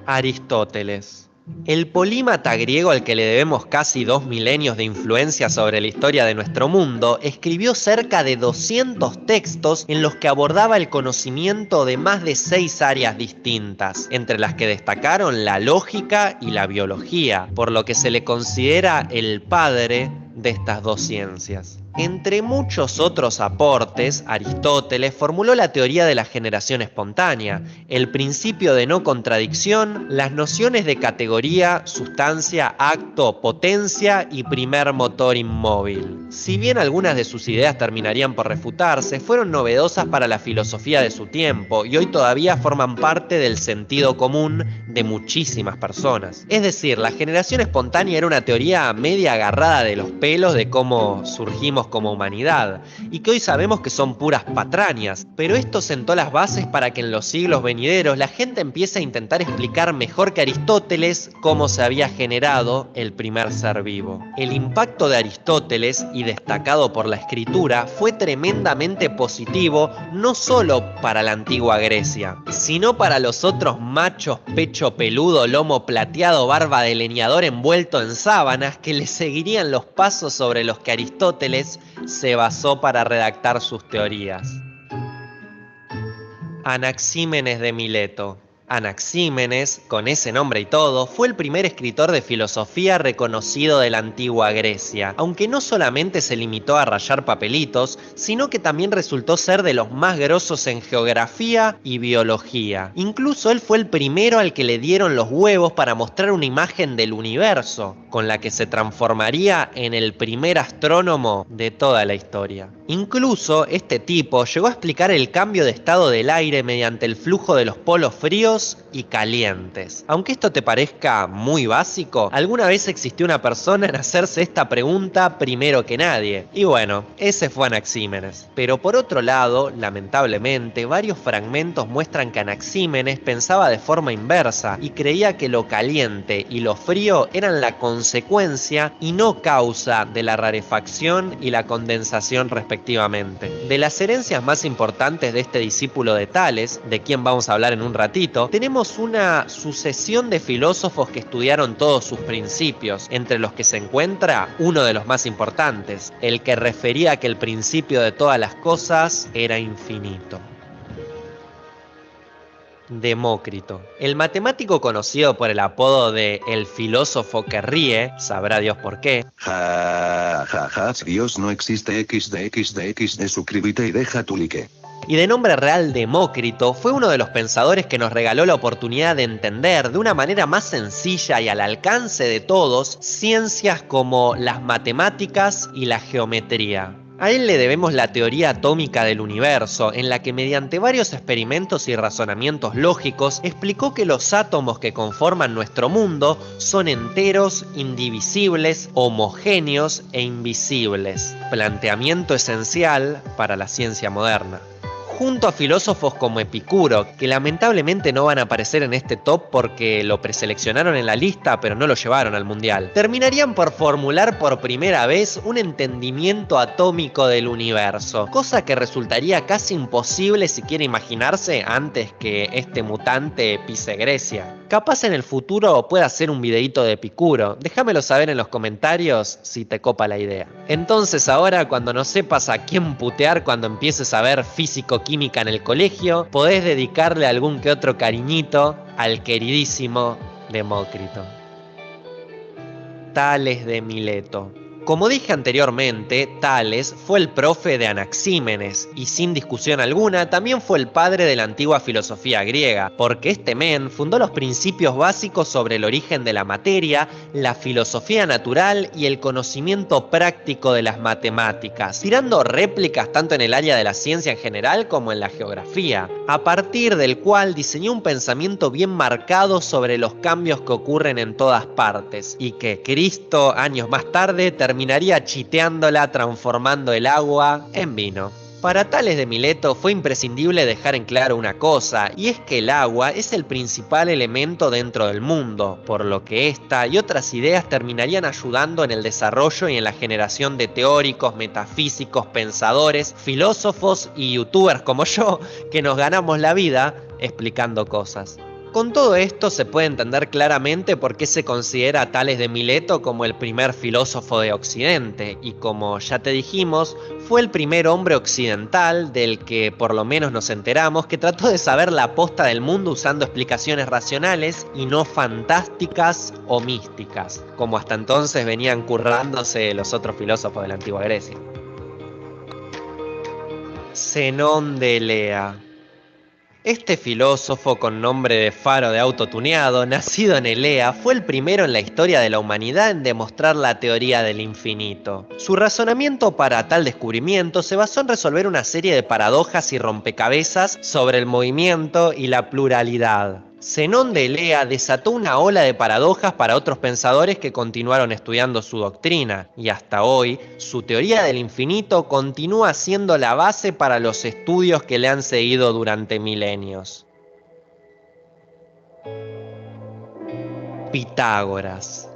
[SPEAKER 5] Aristóteles. El polímata griego al que le debemos casi 2 milenios de influencia sobre la historia de nuestro mundo, escribió cerca de 200 textos en los que abordaba el conocimiento de más de 6 áreas distintas, entre las que destacaron la lógica y la biología, por lo que se le considera el padre de estas dos ciencias. Entre muchos otros aportes, Aristóteles formuló la teoría de la generación espontánea, el principio de no contradicción, las nociones de categoría, sustancia, acto, potencia y primer motor inmóvil. Si bien algunas de sus ideas terminarían por refutarse, fueron novedosas para la filosofía de su tiempo y hoy todavía forman parte del sentido común de muchísimas personas. Es decir, la generación espontánea era una teoría media agarrada de los pelos de cómo surgimos como humanidad, y que hoy sabemos que son puras patrañas, pero esto sentó las bases para que en los siglos venideros la gente empiece a intentar explicar mejor que Aristóteles cómo se había generado el primer ser vivo. El impacto de Aristóteles, y destacado por la escritura, fue tremendamente positivo no solo para la antigua Grecia, sino para los otros machos pecho peludo, lomo plateado, barba de leñador envuelto en sábanas que le seguirían los pasos sobre los que Aristóteles se basó para redactar sus teorías. Anaxímenes de Mileto. Anaxímenes, con ese nombre y todo, fue el primer escritor de filosofía reconocido de la antigua Grecia, aunque no solamente se limitó a rayar papelitos, sino que también resultó ser de los más grosos en geografía y biología. Incluso él fue el primero al que le dieron los huevos para mostrar una imagen del universo, con la que se transformaría en el primer astrónomo de toda la historia. Incluso este tipo llegó a explicar el cambio de estado del aire mediante el flujo de los polos fríos y calientes. Aunque esto te parezca muy básico, alguna vez existió una persona en hacerse esta pregunta primero que nadie. Y bueno, ese fue Anaxímenes. Pero por otro lado, lamentablemente, varios fragmentos muestran que Anaxímenes pensaba de forma inversa y creía que lo caliente y lo frío eran la consecuencia y no causa de la rarefacción y la condensación respectivamente. De las herencias más importantes de este discípulo de Tales, de quien vamos a hablar en un ratito, tenemos una sucesión de filósofos que estudiaron todos sus principios, entre los que se encuentra uno de los más importantes, el que refería que el principio de todas las cosas era infinito. Demócrito. El matemático conocido por el apodo de el filósofo que ríe, sabrá Dios por qué.
[SPEAKER 3] Ja, ja, ja, Dios no existe XD, suscríbete y deja tu like.
[SPEAKER 5] Y de nombre real Demócrito, fue uno de los pensadores que nos regaló la oportunidad de entender de una manera más sencilla y al alcance de todos ciencias como las matemáticas y la geometría. A él le debemos la teoría atómica del universo, en la que mediante varios experimentos y razonamientos lógicos explicó que los átomos que conforman nuestro mundo son enteros, indivisibles, homogéneos e invisibles. Planteamiento esencial para la ciencia moderna. Junto a filósofos como Epicuro, que lamentablemente no van a aparecer en este top porque lo preseleccionaron en la lista pero no lo llevaron al mundial, terminarían por formular por primera vez un entendimiento atómico del universo, cosa que resultaría casi imposible siquiera imaginarse antes que este mutante pise Grecia. Capaz en el futuro pueda hacer un videíto de Epicuro, déjamelo saber en los comentarios si te copa la idea. Entonces ahora, cuando no sepas a quién putear cuando empieces a ver físico-química en el colegio, podés dedicarle algún que otro cariñito al queridísimo Demócrito. Tales de Mileto. Como dije anteriormente, Tales fue el profe de Anaxímenes y sin discusión alguna también fue el padre de la antigua filosofía griega, porque este men fundó los principios básicos sobre el origen de la materia, la filosofía natural y el conocimiento práctico de las matemáticas, tirando réplicas tanto en el área de la ciencia en general como en la geografía, a partir del cual diseñó un pensamiento bien marcado sobre los cambios que ocurren en todas partes y que Cristo años más tarde terminaría chiteándola transformando el agua en vino. Para Tales de Mileto fue imprescindible dejar en claro una cosa, y es que el agua es el principal elemento dentro del mundo, por lo que esta y otras ideas terminarían ayudando en el desarrollo y en la generación de teóricos, metafísicos, pensadores, filósofos y youtubers como yo, que nos ganamos la vida explicando cosas. Con todo esto se puede entender claramente por qué se considera a Tales de Mileto como el primer filósofo de Occidente, y como ya te dijimos, fue el primer hombre occidental del que por lo menos nos enteramos que trató de saber la posta del mundo usando explicaciones racionales y no fantásticas o místicas, como hasta entonces venían currándose los otros filósofos de la antigua Grecia. Zenón de Elea. Este filósofo con nombre de faro de auto tuneado, nacido en Elea, fue el primero en la historia de la humanidad en demostrar la teoría del infinito. Su razonamiento para tal descubrimiento se basó en resolver una serie de paradojas y rompecabezas sobre el movimiento y la pluralidad. Zenón de Elea desató una ola de paradojas para otros pensadores que continuaron estudiando su doctrina, y hasta hoy su teoría del infinito continúa siendo la base para los estudios que le han seguido durante milenios. Pitágoras.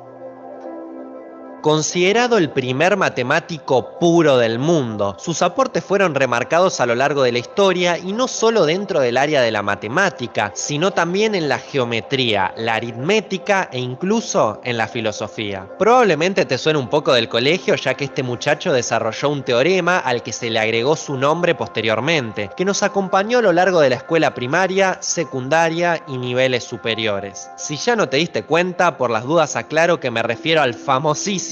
[SPEAKER 5] Considerado el primer matemático puro del mundo, sus aportes fueron remarcados a lo largo de la historia y no solo dentro del área de la matemática, sino también en la geometría, la aritmética e incluso en la filosofía. Probablemente te suene un poco del colegio, ya que este muchacho desarrolló un teorema al que se le agregó su nombre posteriormente, que nos acompañó a lo largo de la escuela primaria, secundaria y niveles superiores. Si ya no te diste cuenta, por las dudas aclaro que me refiero al famosísimo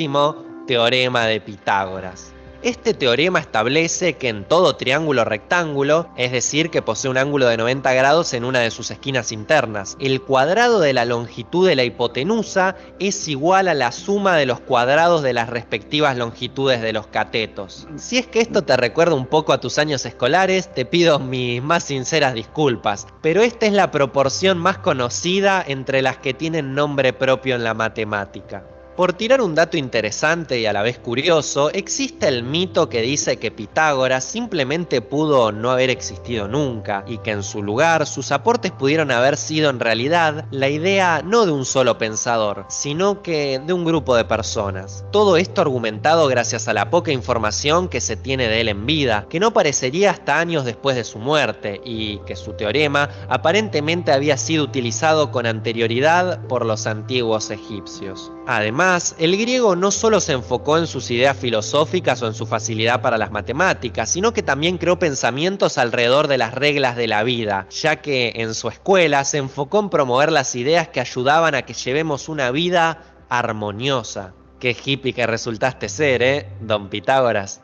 [SPEAKER 5] teorema de Pitágoras. Este teorema establece que en todo triángulo rectángulo, es decir, que posee un ángulo de 90 grados en una de sus esquinas internas, el cuadrado de la longitud de la hipotenusa es igual a la suma de los cuadrados de las respectivas longitudes de los catetos. Si es que esto te recuerda un poco a tus años escolares, te pido mis más sinceras disculpas, pero esta es la proporción más conocida entre las que tienen nombre propio en la matemática. Por tirar un dato interesante y a la vez curioso, existe el mito que dice que Pitágoras simplemente pudo no haber existido nunca y que en su lugar sus aportes pudieron haber sido en realidad la idea no de un solo pensador, sino que de un grupo de personas. Todo esto argumentado gracias a la poca información que se tiene de él en vida, que no parecería hasta años después de su muerte y que su teorema aparentemente había sido utilizado con anterioridad por los antiguos egipcios. Además, el griego no solo se enfocó en sus ideas filosóficas o en su facilidad para las matemáticas, sino que también creó pensamientos alrededor de las reglas de la vida, ya que en su escuela se enfocó en promover las ideas que ayudaban a que llevemos una vida armoniosa. Qué hippie que resultaste ser, don Pitágoras.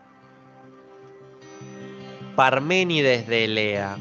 [SPEAKER 5] Parménides de Elea.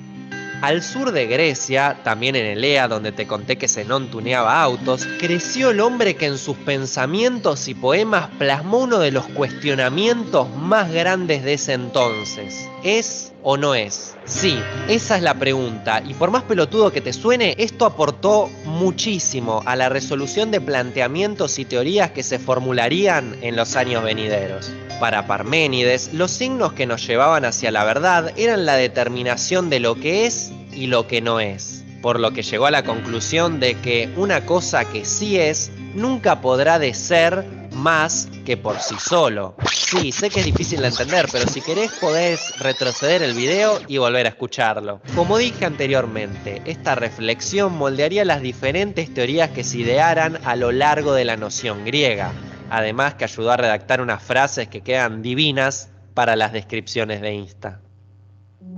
[SPEAKER 5] Al sur de Grecia, también en Elea, donde te conté que Zenón tuneaba autos, creció el hombre que en sus pensamientos y poemas plasmó uno de los cuestionamientos más grandes de ese entonces. ¿Es o no es? Sí, esa es la pregunta, y por más pelotudo que te suene, esto aportó muchísimo a la resolución de planteamientos y teorías que se formularían en los años venideros. Para Parménides, los signos que nos llevaban hacia la verdad eran la determinación de lo que es y lo que no es, por lo que llegó a la conclusión de que una cosa que sí es, nunca podrá de ser más que por sí solo. Sí, sé que es difícil de entender, pero si querés podés retroceder el video y volver a escucharlo. Como dije anteriormente, esta reflexión moldearía las diferentes teorías que se idearan a lo largo de la noción griega, además que ayudó a redactar unas frases que quedan divinas para las descripciones de Insta.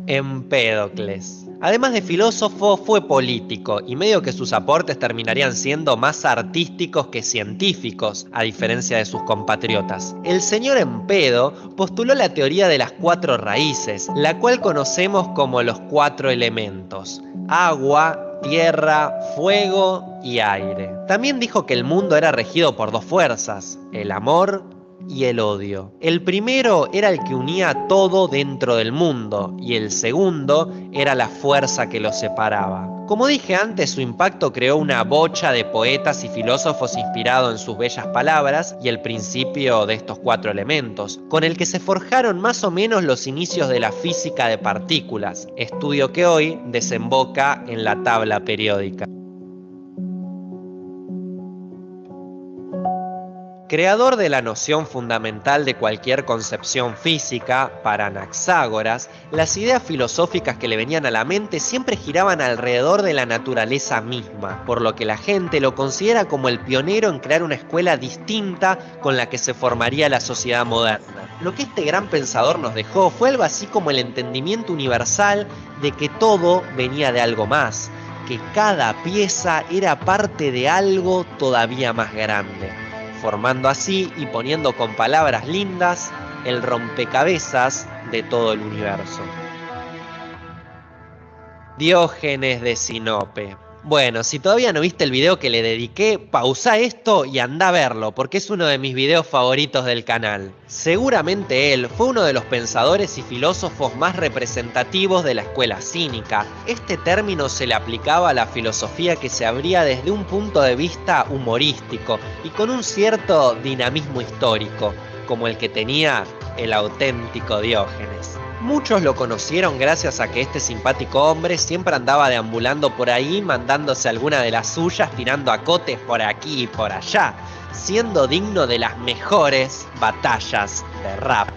[SPEAKER 5] Empédocles. Además de filósofo, fue político y medio que sus aportes terminarían siendo más artísticos que científicos, a diferencia de sus compatriotas. El señor Empedo postuló la teoría de las 4 raíces, la cual conocemos como los 4 elementos: agua, tierra, fuego y aire. También dijo que el mundo era regido por 2 fuerzas: el amor y el odio. El primero era el que unía todo dentro del mundo y el segundo era la fuerza que lo separaba. Como dije antes, su impacto creó una bocha de poetas y filósofos inspirado en sus bellas palabras y el principio de estos 4 elementos, con el que se forjaron más o menos los inicios de la física de partículas, estudio que hoy desemboca en la tabla periódica. Creador de la noción fundamental de cualquier concepción física, para Anaxágoras, las ideas filosóficas que le venían a la mente siempre giraban alrededor de la naturaleza misma, por lo que la gente lo considera como el pionero en crear una escuela distinta con la que se formaría la sociedad moderna. Lo que este gran pensador nos dejó fue algo así como el entendimiento universal de que todo venía de algo más, que cada pieza era parte de algo todavía más grande, formando así y poniendo con palabras lindas el rompecabezas de todo el universo. Diógenes de Sinope. Bueno, si todavía no viste el video que le dediqué, pausa esto y anda a verlo, porque es uno de mis videos favoritos del canal. Seguramente él fue uno de los pensadores y filósofos más representativos de la escuela cínica. Este término se le aplicaba a la filosofía que se abría desde un punto de vista humorístico y con un cierto dinamismo histórico, como el que tenía el auténtico Diógenes. Muchos lo conocieron gracias a que este simpático hombre siempre andaba deambulando por ahí, mandándose alguna de las suyas, tirando acotes por aquí y por allá, siendo digno de las mejores batallas de rap.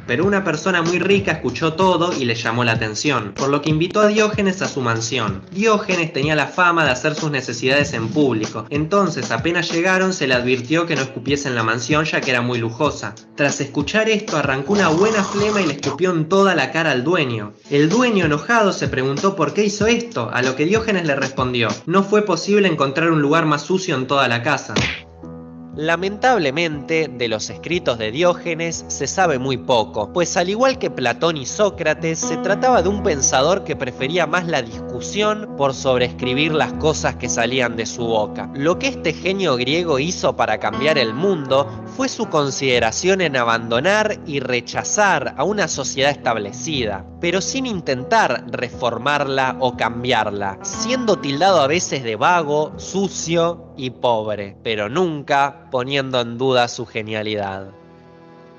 [SPEAKER 5] Pero una persona muy rica escuchó todo y le llamó la atención, por lo que invitó a Diógenes a su mansión. Diógenes tenía la fama de hacer sus necesidades en público, entonces apenas llegaron se le advirtió que no escupiese en la mansión ya que era muy lujosa. Tras escuchar esto arrancó una buena flema y le escupió en toda la cara al dueño. El dueño, enojado, se preguntó por qué hizo esto, a lo que Diógenes le respondió: no fue posible encontrar un lugar más sucio en toda la casa. Lamentablemente, de los escritos de Diógenes se sabe muy poco, pues al igual que Platón y Sócrates, se trataba de un pensador que prefería más la discusión por sobreescribir las cosas que salían de su boca. Lo que este genio griego hizo para cambiar el mundo fue su consideración en abandonar y rechazar a una sociedad establecida, pero sin intentar reformarla o cambiarla, siendo tildado a veces de vago, sucio y pobre, pero nunca poniendo en duda su genialidad.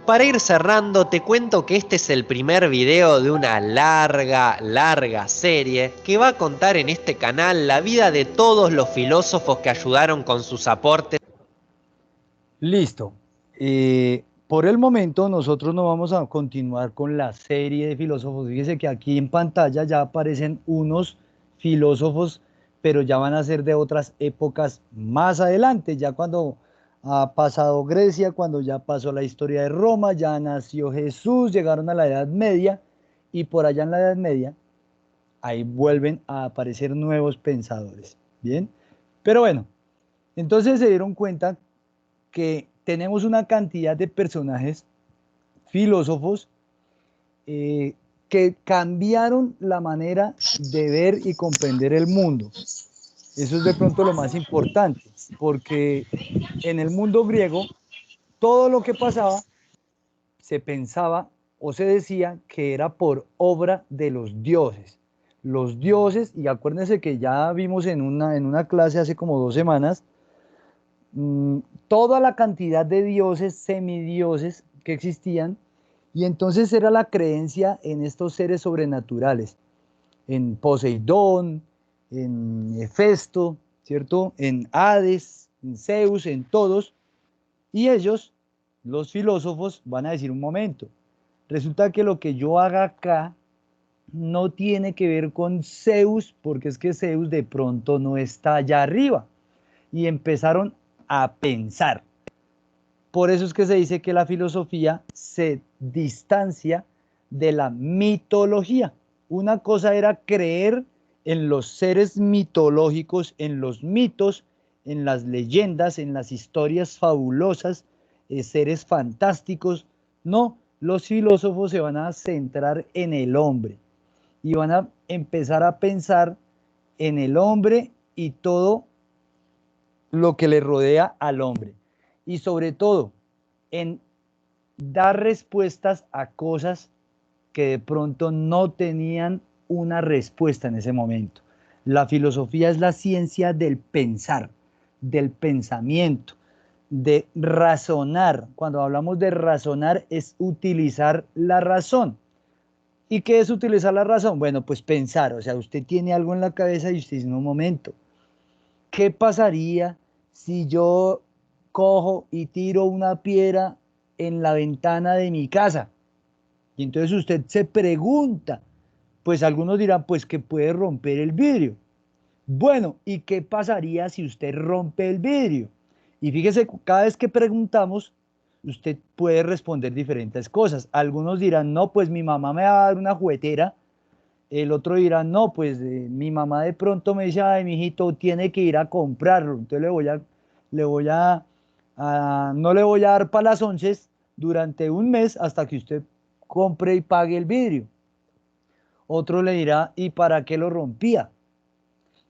[SPEAKER 5] Para ir cerrando, te cuento que este es el primer video de una larga serie que va a contar en este canal la vida de todos los filósofos que ayudaron con sus aportes.
[SPEAKER 1] Listo. Por el momento nosotros no vamos a continuar con la serie de filósofos. Fíjese que aquí en pantalla ya aparecen unos filósofos, pero ya van a ser de otras épocas más adelante, ya cuando ha pasado Grecia, cuando ya pasó la historia de Roma, ya nació Jesús, llegaron a la Edad Media, y por allá en la Edad Media, ahí vuelven a aparecer nuevos pensadores, ¿bien? Pero bueno, entonces se dieron cuenta que tenemos una cantidad de personajes, filósofos, que cambiaron la manera de ver y comprender el mundo. Eso es de pronto lo más importante, porque en el mundo griego todo lo que pasaba se pensaba o se decía que era por obra de los dioses. Los dioses, y acuérdense que ya vimos en una clase hace como 2 semanas, toda la cantidad de dioses, semidioses que existían, y entonces era la creencia en estos seres sobrenaturales, en Poseidón, en Hefesto, ¿cierto? En Hades, en Zeus, en todos, y ellos, los filósofos, van a decir: un momento, resulta que lo que yo haga acá no tiene que ver con Zeus, porque es que Zeus de pronto no está allá arriba, y empezaron a pensar. Por eso es que se dice que la filosofía se distancia de la mitología. Una cosa era creer en los seres mitológicos, en los mitos, en las leyendas, en las historias fabulosas, seres fantásticos. No, los filósofos se van a centrar en el hombre y van a empezar a pensar en el hombre y todo lo que le rodea al hombre. Y sobre todo, en dar respuestas a cosas que de pronto no tenían una respuesta en ese momento. La filosofía es la ciencia del pensar, del pensamiento, de razonar. Cuando hablamos de razonar es utilizar la razón. ¿Y qué es utilizar la razón? Bueno, pues pensar. O sea, usted tiene algo en la cabeza y usted dice, un momento, ¿qué pasaría si yo cojo y tiro una piedra en la ventana de mi casa? Y entonces usted se pregunta, pues algunos dirán, pues que puede romper el vidrio. Bueno, ¿y qué pasaría si usted rompe el vidrio? Y fíjese, cada vez que preguntamos, usted puede responder diferentes cosas. Algunos dirán, no, pues mi mamá me va a dar una juguetera. El otro dirá, no, pues mi mamá de pronto me dice, ay, mijito, tiene que ir a comprarlo. Entonces no le voy a dar para las 11 durante un mes hasta que usted compre y pague el vidrio. Otro le dirá, ¿y para qué lo rompía?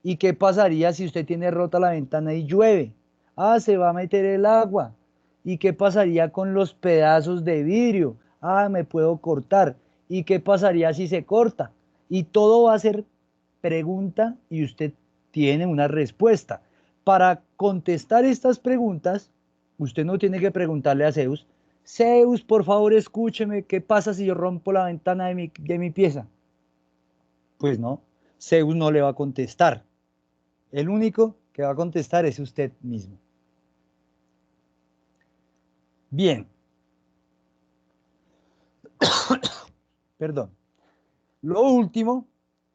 [SPEAKER 1] ¿Y qué pasaría si usted tiene rota la ventana y llueve? Ah, se va a meter el agua. ¿Y qué pasaría con los pedazos de vidrio? Ah, me puedo cortar. ¿Y qué pasaría si se corta? Y todo va a ser pregunta y usted tiene una respuesta. Para contestar estas preguntas, usted no tiene que preguntarle a Zeus, Zeus, por favor, escúcheme, ¿qué pasa si yo rompo la ventana de mi pieza? Pues no, Zeus no le va a contestar. El único que va a contestar es usted mismo. Bien. Perdón. Lo último,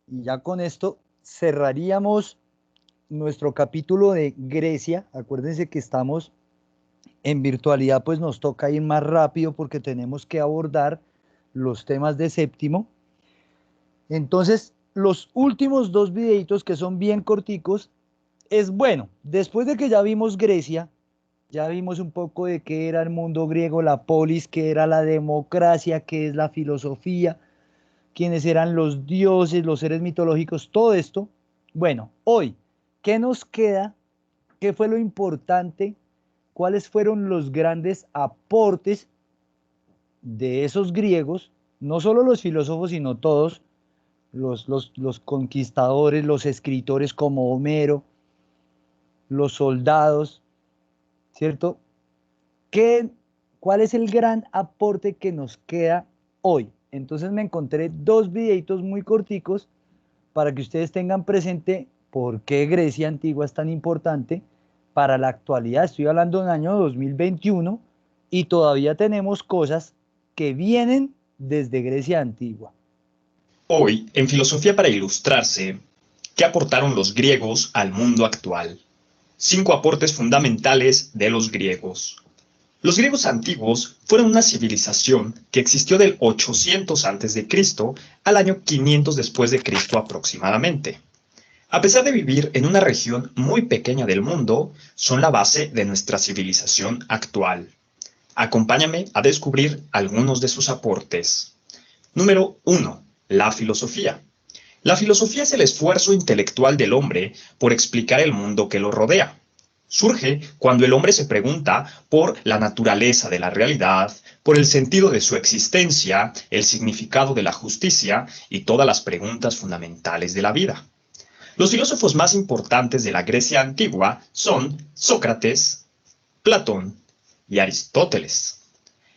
[SPEAKER 1] y ya con esto cerraríamos nuestro capítulo de Grecia. Acuérdense que estamos en virtualidad, pues nos toca ir más rápido porque tenemos que abordar los temas de séptimo. Entonces, los últimos dos videitos que son bien corticos, es bueno, después de que ya vimos Grecia, ya vimos un poco de qué era el mundo griego, la polis, qué era la democracia, qué es la filosofía, quiénes eran los dioses, los seres mitológicos, todo esto. Bueno, hoy, ¿qué nos queda? ¿Qué fue lo importante? ¿Cuáles fueron los grandes aportes de esos griegos? No solo los filósofos, sino todos, los conquistadores, los escritores como Homero, los soldados, ¿cierto? ¿Cuál es el gran aporte que nos queda hoy? Entonces me encontré dos videitos muy corticos para que ustedes tengan presente por qué Grecia antigua es tan importante para la actualidad. Estoy hablando del año 2021 y todavía tenemos cosas que vienen desde Grecia antigua.
[SPEAKER 7] Hoy, en Filosofía para Ilustrarse, ¿qué aportaron los griegos al mundo actual? 5 aportes fundamentales de los griegos. Los griegos antiguos fueron una civilización que existió del 800 a.C. al año 500 después de Cristo aproximadamente. A pesar de vivir en una región muy pequeña del mundo, son la base de nuestra civilización actual. Acompáñame a descubrir algunos de sus aportes. Número 1. La filosofía. La filosofía es el esfuerzo intelectual del hombre por explicar el mundo que lo rodea. Surge cuando el hombre se pregunta por la naturaleza de la realidad, por el sentido de su existencia, el significado de la justicia y todas las preguntas fundamentales de la vida. Los filósofos más importantes de la Grecia antigua son Sócrates, Platón y Aristóteles.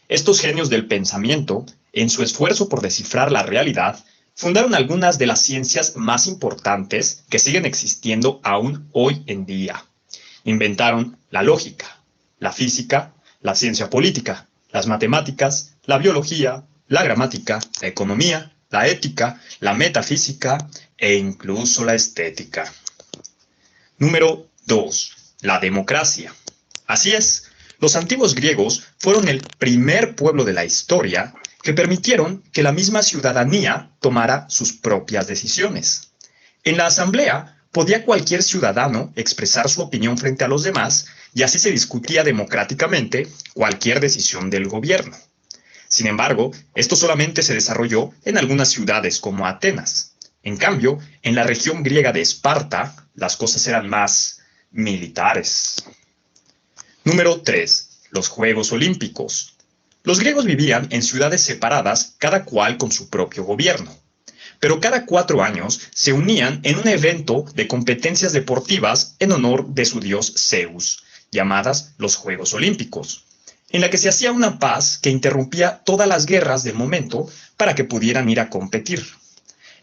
[SPEAKER 7] Estos genios del pensamiento, en su esfuerzo por descifrar la realidad, fundaron algunas de las ciencias más importantes que siguen existiendo aún hoy en día. Inventaron la lógica, la física, la ciencia política, las matemáticas, la biología, la gramática, la economía, la ética, la metafísica e incluso la estética. Número 2. La democracia. Así es, los antiguos griegos fueron el primer pueblo de la historia que permitieron que la misma ciudadanía tomara sus propias decisiones. En la asamblea podía cualquier ciudadano expresar su opinión frente a los demás y así se discutía democráticamente cualquier decisión del gobierno. Sin embargo, esto solamente se desarrolló en algunas ciudades como Atenas. En cambio, en la región griega de Esparta, las cosas eran más militares. Número 3. Los Juegos Olímpicos. Los griegos vivían en ciudades separadas, cada cual con su propio gobierno. Pero cada 4 años se unían en un evento de competencias deportivas en honor de su dios Zeus, llamadas los Juegos Olímpicos, en la que se hacía una paz que interrumpía todas las guerras del momento para que pudieran ir a competir.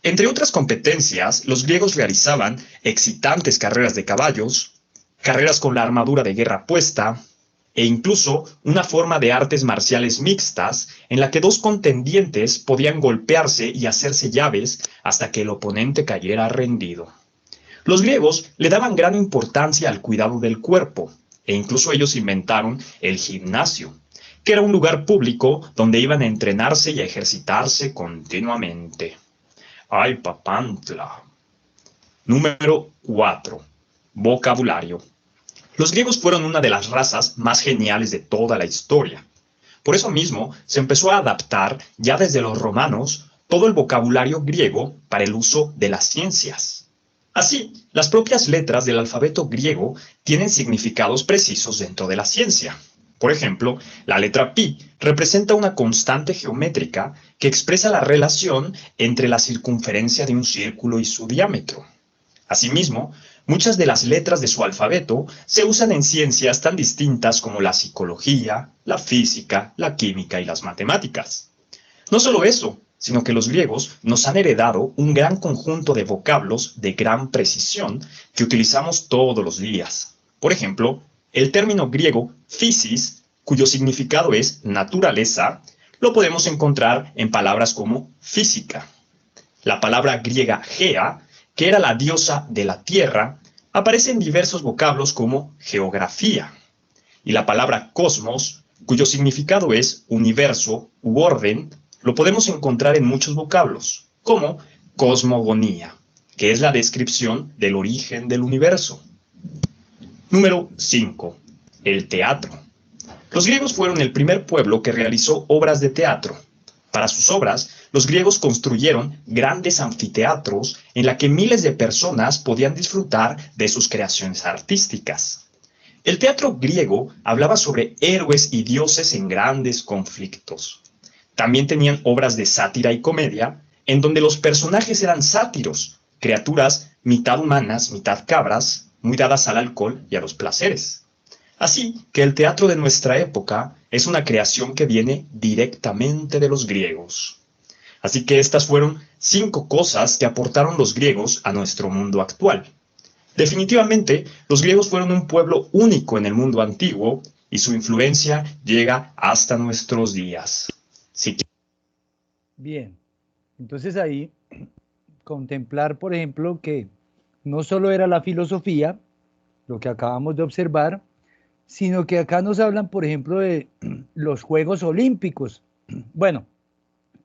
[SPEAKER 7] Entre otras competencias, los griegos realizaban excitantes carreras de caballos, carreras con la armadura de guerra puesta, e incluso una forma de artes marciales mixtas en la que 2 contendientes podían golpearse y hacerse llaves hasta que el oponente cayera rendido. Los griegos le daban gran importancia al cuidado del cuerpo, e incluso ellos inventaron el gimnasio, que era un lugar público donde iban a entrenarse y a ejercitarse continuamente. ¡Ay, papantla! Número 4. Vocabulario. Los griegos fueron una de las razas más geniales de toda la historia. Por eso mismo se empezó a adaptar ya desde los romanos todo el vocabulario griego para el uso de las ciencias. Así, las propias letras del alfabeto griego tienen significados precisos dentro de la ciencia. Por ejemplo, la letra pi representa una constante geométrica que expresa la relación entre la circunferencia de un círculo y su diámetro. Asimismo, muchas de las letras de su alfabeto se usan en ciencias tan distintas como la psicología, la física, la química y las matemáticas. No solo eso, sino que los griegos nos han heredado un gran conjunto de vocablos de gran precisión que utilizamos todos los días. Por ejemplo, el término griego physis, cuyo significado es naturaleza, lo podemos encontrar en palabras como física. La palabra griega gea, que era la diosa de la tierra, aparece en diversos vocablos como geografía. Y la palabra cosmos, cuyo significado es universo u orden, lo podemos encontrar en muchos vocablos, como cosmogonía, que es la descripción del origen del universo. Número 5. El teatro. Los griegos fueron el primer pueblo que realizó obras de teatro. Para sus obras, los griegos construyeron grandes anfiteatros en la que miles de personas podían disfrutar de sus creaciones artísticas. El teatro griego hablaba sobre héroes y dioses en grandes conflictos. También tenían obras de sátira y comedia, en donde los personajes eran sátiros, criaturas mitad humanas, mitad cabras, muy dadas al alcohol y a los placeres. Así que el teatro de nuestra época es una creación que viene directamente de los griegos. Así que estas fueron 5 cosas que aportaron los griegos a nuestro mundo actual. Definitivamente, los griegos fueron un pueblo único en el mundo antiguo y su influencia llega hasta nuestros días. Sí.
[SPEAKER 1] Bien, entonces ahí contemplar, por ejemplo, que no solo era la filosofía, lo que acabamos de observar, sino que acá nos hablan, por ejemplo, de los Juegos Olímpicos. Bueno,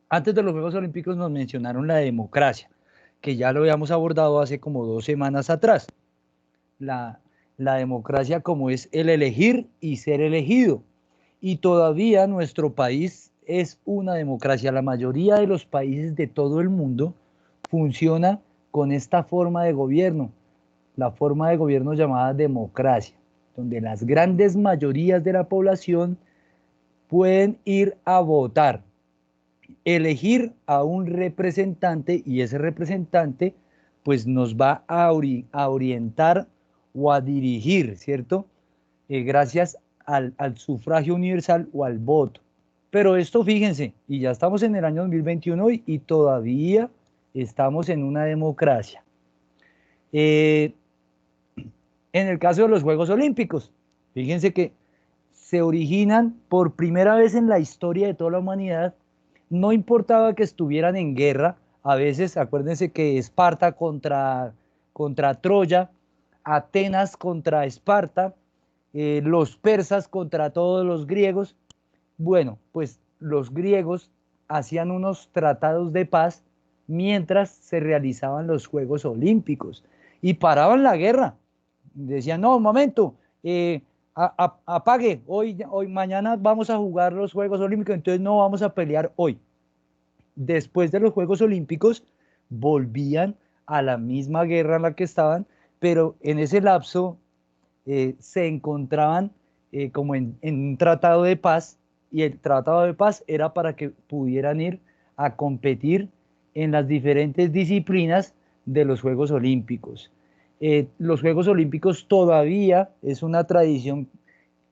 [SPEAKER 1] antes de los Juegos Olímpicos nos mencionaron la democracia, que ya lo habíamos abordado hace como 2 semanas atrás. La democracia como es el elegir y ser elegido. Y todavía nuestro país es una democracia. La mayoría de los países de todo el mundo funciona con esta forma de gobierno, la forma de gobierno llamada democracia, donde las grandes mayorías de la población pueden ir a votar, elegir a un representante y ese representante pues nos va a orientar o a dirigir, ¿cierto? Gracias al sufragio universal o al voto. Pero esto, fíjense, y ya estamos en el año 2021 y todavía estamos en una democracia. En el caso de los Juegos Olímpicos, fíjense que se originan por primera vez en la historia de toda la humanidad. No importaba que estuvieran en guerra, a veces, acuérdense que Esparta contra Troya, Atenas contra Esparta, los persas contra todos los griegos. Bueno, pues los griegos hacían unos tratados de paz mientras se realizaban los Juegos Olímpicos y paraban la guerra. Decían, no, un momento, apague, mañana vamos a jugar los Juegos Olímpicos, entonces no vamos a pelear hoy. Después de los Juegos Olímpicos volvían a la misma guerra en la que estaban, pero en ese lapso se encontraban como en un tratado de paz, y el tratado de paz era para que pudieran ir a competir en las diferentes disciplinas de los Juegos Olímpicos. Los Juegos Olímpicos todavía es una tradición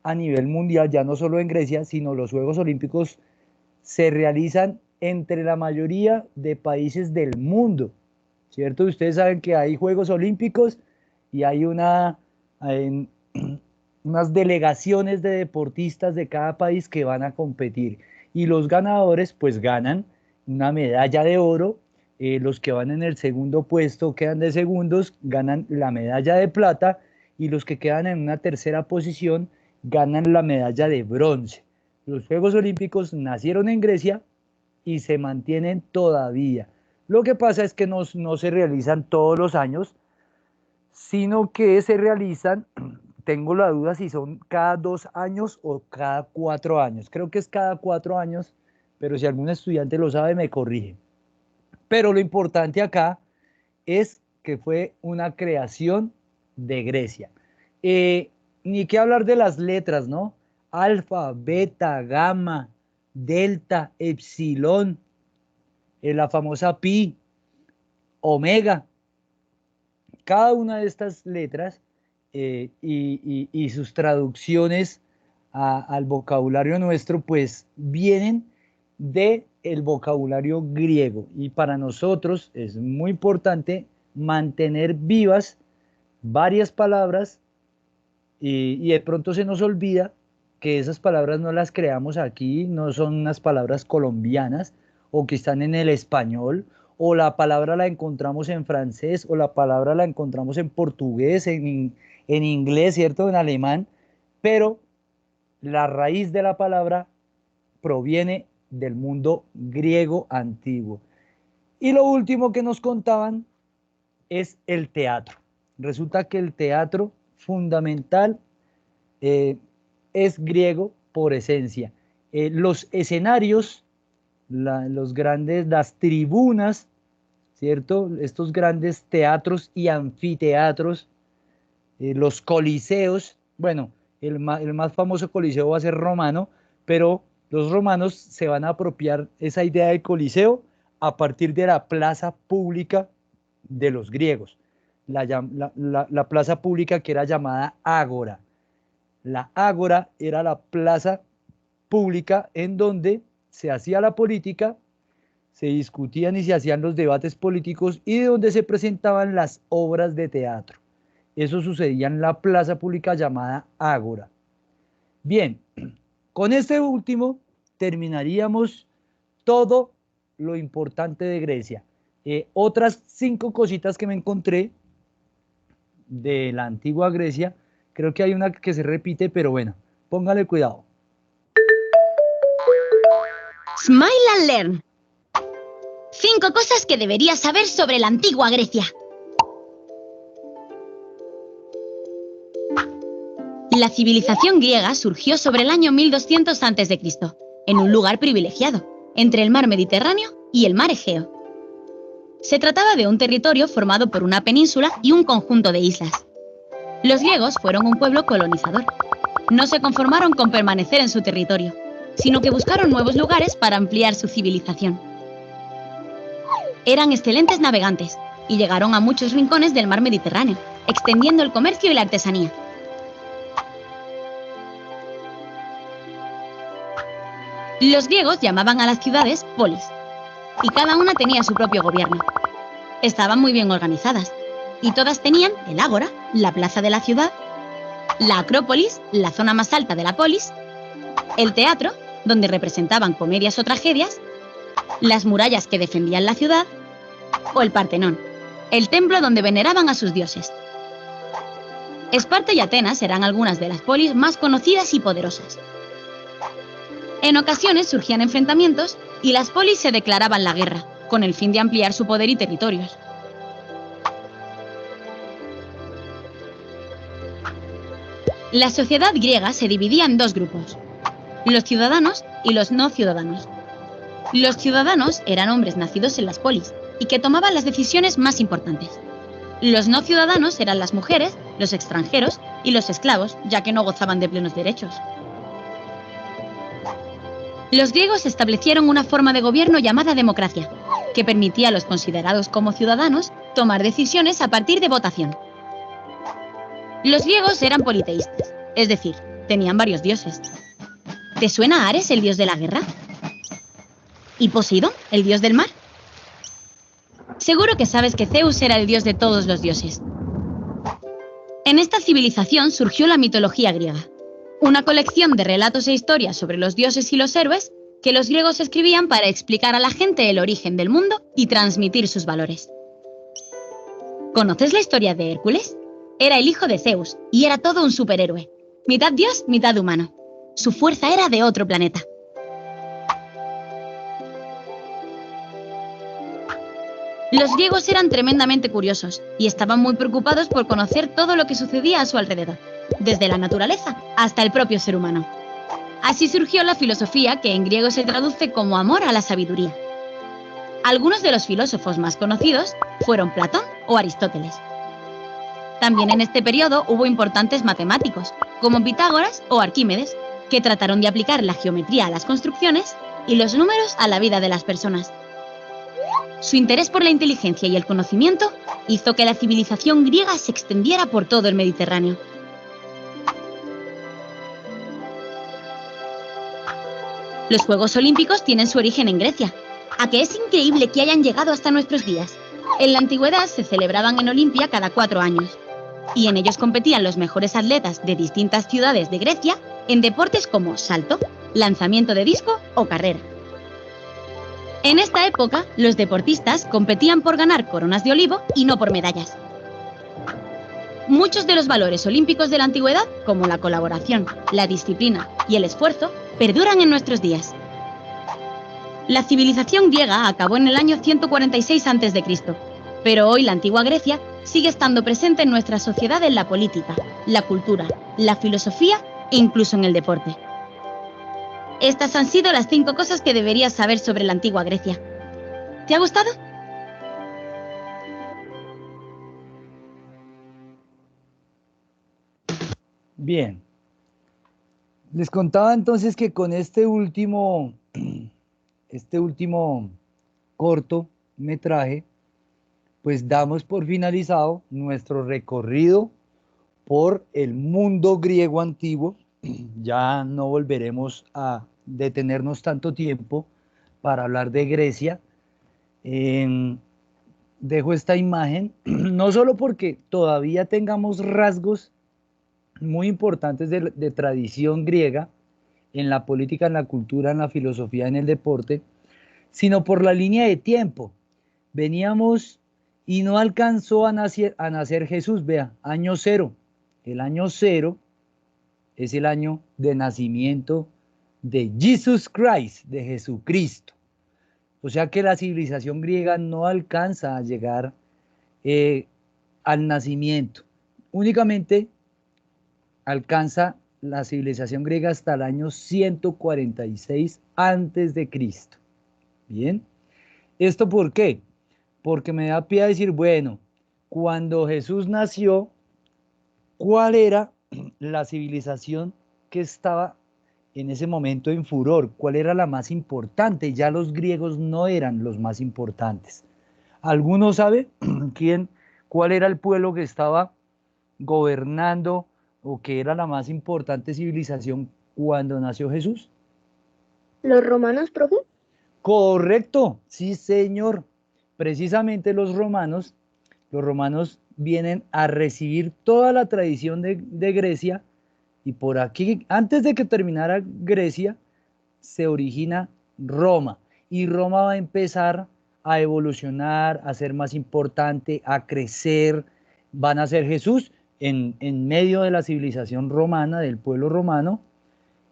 [SPEAKER 1] a nivel mundial, ya no solo en Grecia, sino los Juegos Olímpicos se realizan entre la mayoría de países del mundo, ¿cierto? Ustedes saben que hay Juegos Olímpicos y hay unas delegaciones de deportistas de cada país que van a competir, y los ganadores pues ganan una medalla de oro. Los que van en el segundo puesto, quedan de segundos, ganan la medalla de plata, y los que quedan en una tercera posición ganan la medalla de bronce. Los Juegos Olímpicos nacieron en Grecia y se mantienen todavía. Lo que pasa es que no se realizan todos los años, sino que se realizan, tengo la duda si son cada 2 años o cada 4 años. Creo que es cada 4 años, pero si algún estudiante lo sabe me corrige. Pero lo importante acá es que fue una creación de Grecia. Ni qué hablar de las letras, ¿no? Alfa, beta, gamma, delta, epsilon, la famosa pi, omega. Cada una de estas letras y sus traducciones al vocabulario nuestro, pues vienen del vocabulario griego, y para nosotros es muy importante mantener vivas varias palabras, y de pronto se nos olvida que esas palabras no las creamos aquí, no son unas palabras colombianas o que están en el español, o la palabra la encontramos en francés, o la palabra la encontramos en portugués, en inglés, ¿cierto? En alemán, pero la raíz de la palabra proviene del mundo griego antiguo. Y lo último que nos contaban es el teatro. Resulta que el teatro fundamental es griego por esencia. Los escenarios, las tribunas, ¿cierto? Estos grandes teatros y anfiteatros, los coliseos, bueno, el más famoso coliseo va a ser romano, pero los romanos se van a apropiar esa idea del coliseo a partir de la plaza pública de los griegos, la plaza pública que era llamada ágora. La ágora era la plaza pública en donde se hacía la política, se discutían y se hacían los debates políticos, y de donde se presentaban las obras de teatro. Eso sucedía en la plaza pública llamada ágora. Bien, con este último terminaríamos todo lo importante de Grecia. Otras 5 cositas que me encontré de la antigua Grecia, creo que hay una que se repite, pero bueno, póngale cuidado.
[SPEAKER 8] Smile and Learn. 5 cosas que deberías saber sobre la antigua Grecia. La civilización griega surgió sobre el año 1200 a.C., en un lugar privilegiado, entre el mar Mediterráneo y el mar Egeo. Se trataba de un territorio formado por una península y un conjunto de islas. Los griegos fueron un pueblo colonizador. No se conformaron con permanecer en su territorio, sino que buscaron nuevos lugares para ampliar su civilización. Eran excelentes navegantes y llegaron a muchos rincones del mar Mediterráneo, extendiendo el comercio y la artesanía. Los griegos llamaban a las ciudades polis, y cada una tenía su propio gobierno. Estaban muy bien organizadas, y todas tenían el ágora, la plaza de la ciudad, la acrópolis, la zona más alta de la polis, el teatro, donde representaban comedias o tragedias, las murallas que defendían la ciudad, o el Partenón, el templo donde veneraban a sus dioses. Esparta y Atenas eran algunas de las polis más conocidas y poderosas. En ocasiones surgían enfrentamientos y las polis se declaraban la guerra, con el fin de ampliar su poder y territorios. La sociedad griega se dividía en dos grupos, los ciudadanos y los no ciudadanos. Los ciudadanos eran hombres nacidos en las polis y que tomaban las decisiones más importantes. Los no ciudadanos eran las mujeres, los extranjeros y los esclavos, ya que no gozaban de plenos derechos. Los griegos establecieron una forma de gobierno llamada democracia, que permitía a los considerados como ciudadanos tomar decisiones a partir de votación. Los griegos eran politeístas, es decir, tenían varios dioses. ¿Te suena Ares, el dios de la guerra? ¿Y Poseidón, el dios del mar? Seguro que sabes que Zeus era el dios de todos los dioses. En esta civilización surgió la mitología griega, una colección de relatos e historias sobre los dioses y los héroes que los griegos escribían para explicar a la gente el origen del mundo y transmitir sus valores. ¿Conoces la historia de Hércules? Era el hijo de Zeus y era todo un superhéroe, mitad dios, mitad humano. Su fuerza era de otro planeta. Los griegos eran tremendamente curiosos y estaban muy preocupados por conocer todo lo que sucedía a su alrededor, desde la naturaleza hasta el propio ser humano. Así surgió la filosofía, que en griego se traduce como amor a la sabiduría. Algunos de los filósofos más conocidos fueron Platón o Aristóteles. También en este periodo hubo importantes matemáticos, como Pitágoras o Arquímedes, que trataron de aplicar la geometría a las construcciones y los números a la vida de las personas. Su interés por la inteligencia y el conocimiento hizo que la civilización griega se extendiera por todo el Mediterráneo. Los Juegos Olímpicos tienen su origen en Grecia. ¿A que es increíble que hayan llegado hasta nuestros días? En la antigüedad se celebraban en Olimpia cada 4 años, y en ellos competían los mejores atletas de distintas ciudades de Grecia en deportes como salto, lanzamiento de disco o carrera. En esta época, los deportistas competían por ganar coronas de olivo y no por medallas. Muchos de los valores olímpicos de la antigüedad, como la colaboración, la disciplina y el esfuerzo, perduran en nuestros días. La civilización griega acabó en el año 146 a.C., pero hoy la antigua Grecia sigue estando presente en nuestra sociedad en la política, la cultura, la filosofía e incluso en el deporte. Estas han sido las 5 cosas que deberías saber sobre la antigua Grecia. ¿Te ha gustado?
[SPEAKER 1] Bien. Les contaba entonces que con este último cortometraje, pues damos por finalizado nuestro recorrido por el mundo griego antiguo. Ya no volveremos a detenernos tanto tiempo para hablar de Grecia. Dejo esta imagen, no solo porque todavía tengamos rasgos muy importantes de tradición griega en la política, en la cultura, en la filosofía, en el deporte, sino por la línea de tiempo. Veníamos y no alcanzó a nacer Jesús, vea, año 0. El año 0 es el año de nacimiento de Jesus Christ, de Jesucristo. O sea que la civilización griega no alcanza a llegar al nacimiento. Únicamente alcanza la civilización griega hasta el año 146 antes de Cristo. Bien. ¿Esto por qué? Porque me da pie a decir, bueno, cuando Jesús nació, ¿cuál era la civilización que estaba en ese momento en furor? ¿Cuál era la más importante? Ya los griegos no eran los más importantes. ¿Alguno sabe cuál era el pueblo que estaba gobernando o que era la más importante civilización cuando nació Jesús?
[SPEAKER 2] ¿Los romanos, profe?
[SPEAKER 1] Correcto, sí señor. Precisamente los romanos vienen a recibir toda la tradición de Grecia, y por aquí, antes de que terminara Grecia, se origina Roma, y Roma va a empezar a evolucionar, a ser más importante, a crecer. Van a ser Jesús en medio de la civilización romana, del pueblo romano,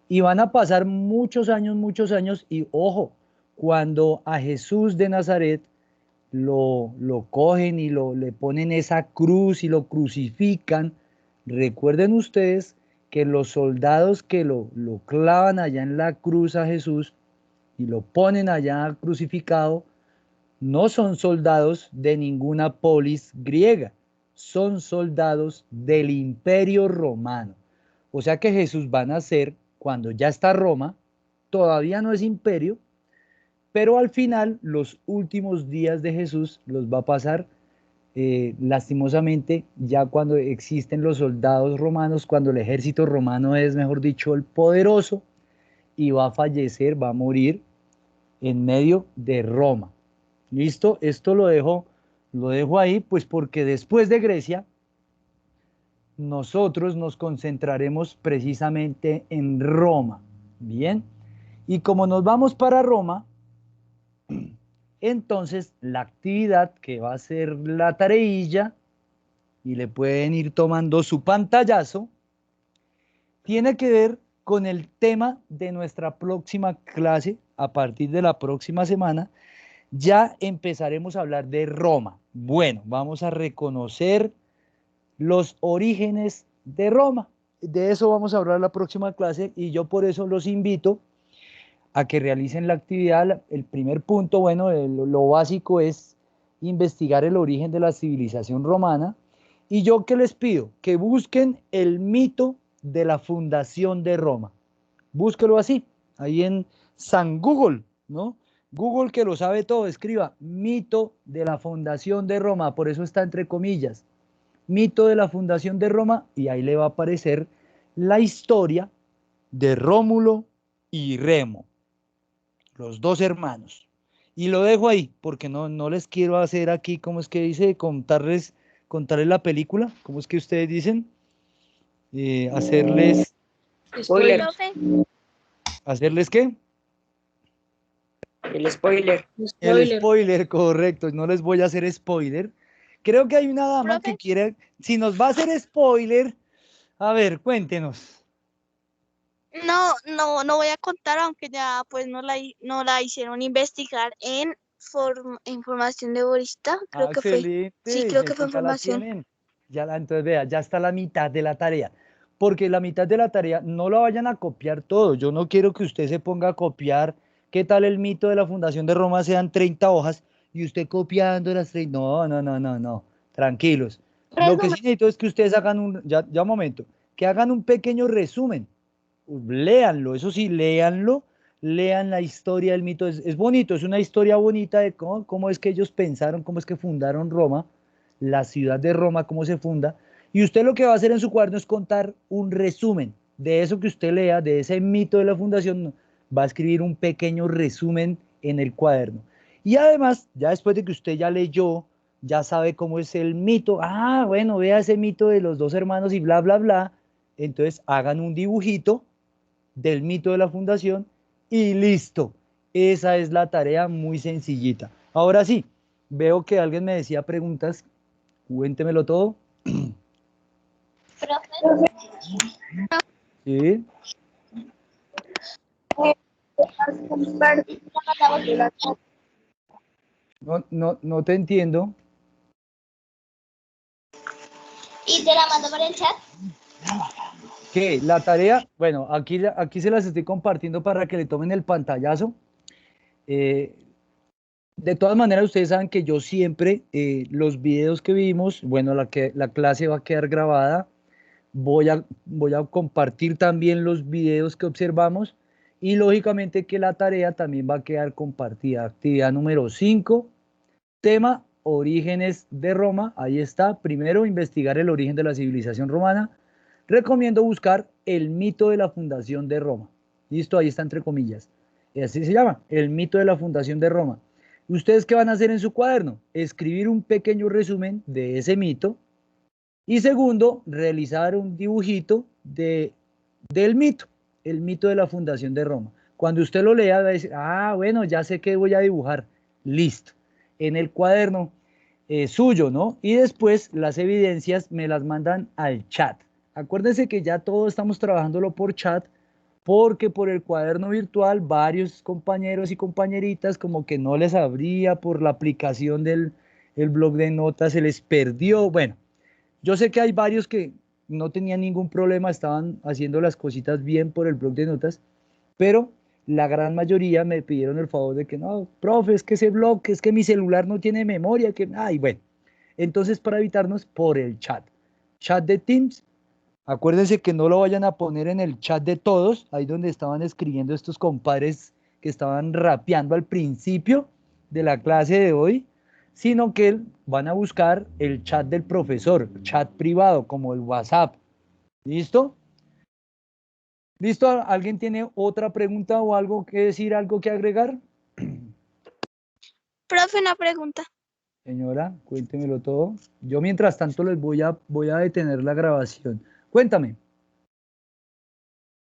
[SPEAKER 1] y van a pasar muchos años, y ojo, cuando a Jesús de Nazaret lo cogen y le ponen esa cruz y lo crucifican, recuerden ustedes que los soldados que lo clavan allá en la cruz a Jesús y lo ponen allá crucificado, no son soldados de ninguna polis griega, son soldados del Imperio Romano. O sea que Jesús va a nacer cuando ya está Roma, todavía no es imperio, pero al final los últimos días de Jesús los va a pasar lastimosamente ya cuando existen los soldados romanos, cuando el ejército romano es, mejor dicho, el poderoso, y va a fallecer, va a morir en medio de Roma. ¿Listo? Esto lo dejo ahí, pues porque después de Grecia, nosotros nos concentraremos precisamente en Roma. Bien, y como nos vamos para Roma, entonces la actividad que va a ser la tareilla, y le pueden ir tomando su pantallazo, tiene que ver con el tema de nuestra próxima clase. A partir de la próxima semana ya empezaremos a hablar de Roma. Bueno, vamos a reconocer los orígenes de Roma. De eso vamos a hablar la próxima clase, y yo por eso los invito a que realicen la actividad. El primer punto, bueno, lo básico es investigar el origen de la civilización romana, y yo que les pido que busquen el mito de la fundación de Roma. Búsquelo así, ahí en San Google, ¿no? Google, que lo sabe todo, escriba mito de la fundación de Roma, por eso está entre comillas, mito de la fundación de Roma, y ahí le va a aparecer la historia de Rómulo y Remo, los dos hermanos. Y lo dejo ahí, porque no les quiero hacer aquí, ¿cómo es que dice? Contarles la película, ¿cómo es que ustedes dicen? Hacerles...
[SPEAKER 9] Spoiler.
[SPEAKER 1] ¿Hacerles qué?
[SPEAKER 9] El spoiler.
[SPEAKER 1] El spoiler, correcto. No les voy a hacer spoiler. Creo que hay una dama que quiere... Si nos va a hacer spoiler, a ver, cuéntenos.
[SPEAKER 4] No voy a contar, aunque ya pues no la hicieron investigar en información de Borista, creo que fue.
[SPEAKER 1] Excelente.
[SPEAKER 4] Sí, creo que fue información.
[SPEAKER 1] Entonces vea, ya está la mitad de la tarea. Porque la mitad de la tarea no la vayan a copiar todo. Yo no quiero que usted se ponga a copiar. ¿Qué tal el mito de la fundación de Roma? Sean 30 hojas y usted copiando las 30. No. Tranquilos. Lo que sí necesito es que ustedes hagan ya un momento, que hagan un pequeño resumen. Léanlo, eso sí, léanlo, lean la historia del mito. Es bonito, es una historia bonita de cómo es que ellos pensaron, cómo es que fundaron Roma, la ciudad de Roma, cómo se funda. Y usted lo que va a hacer en su cuaderno es contar un resumen de eso que usted lea, de ese mito de la fundación. Va a escribir un pequeño resumen en el cuaderno. Y además, ya después de que usted ya leyó, ya sabe cómo es el mito. Bueno, vea ese mito de los dos hermanos y bla, bla, bla. Entonces hagan un dibujito del mito de la fundación y listo. Esa es la tarea, muy sencillita. Ahora sí, veo que alguien me decía preguntas. Cuéntemelo todo. Sí. No te entiendo.
[SPEAKER 4] ¿Y te la mando por el chat?
[SPEAKER 1] ¿Qué? La tarea, bueno, aquí se las estoy compartiendo para que le tomen el pantallazo. De todas maneras, ustedes saben que yo siempre, los videos que vimos, bueno, la clase va a quedar grabada. Voy a compartir también los videos que observamos, y lógicamente que la tarea también va a quedar compartida. Actividad número 5, tema orígenes de Roma. Ahí está. Primero, investigar el origen de la civilización romana. Recomiendo buscar el mito de la fundación de Roma. Listo, ahí está entre comillas. Así se llama, el mito de la fundación de Roma. ¿Ustedes qué van a hacer en su cuaderno? Escribir un pequeño resumen de ese mito. Y segundo, realizar un dibujito del mito, el mito de la fundación de Roma. Cuando usted lo lea, va a decir, bueno, ya sé qué voy a dibujar. Listo. En el cuaderno suyo, ¿no? Y después las evidencias me las mandan al chat. Acuérdense que ya todo estamos trabajándolo por chat, porque por el cuaderno virtual varios compañeros y compañeritas como que no les abría por la aplicación del el blog de notas, se les perdió. Bueno, yo sé que hay varios que no tenían ningún problema, estaban haciendo las cositas bien por el blog de notas, pero la gran mayoría me pidieron el favor de que no, profe, es que ese blog, es que mi celular no tiene memoria, que, ay, bueno. Entonces, para evitarnos, por el chat de Teams. Acuérdense que no lo vayan a poner en el chat de todos, ahí donde estaban escribiendo estos compadres que estaban rapeando al principio de la clase de hoy, sino que van a buscar el chat del profesor, chat privado, como el WhatsApp. ¿Listo? ¿Listo? ¿Alguien tiene otra pregunta o algo que decir, algo que agregar?
[SPEAKER 4] Profe, una pregunta.
[SPEAKER 1] Señora, cuéntemelo todo. Yo mientras tanto les voy a detener la grabación. Cuéntame.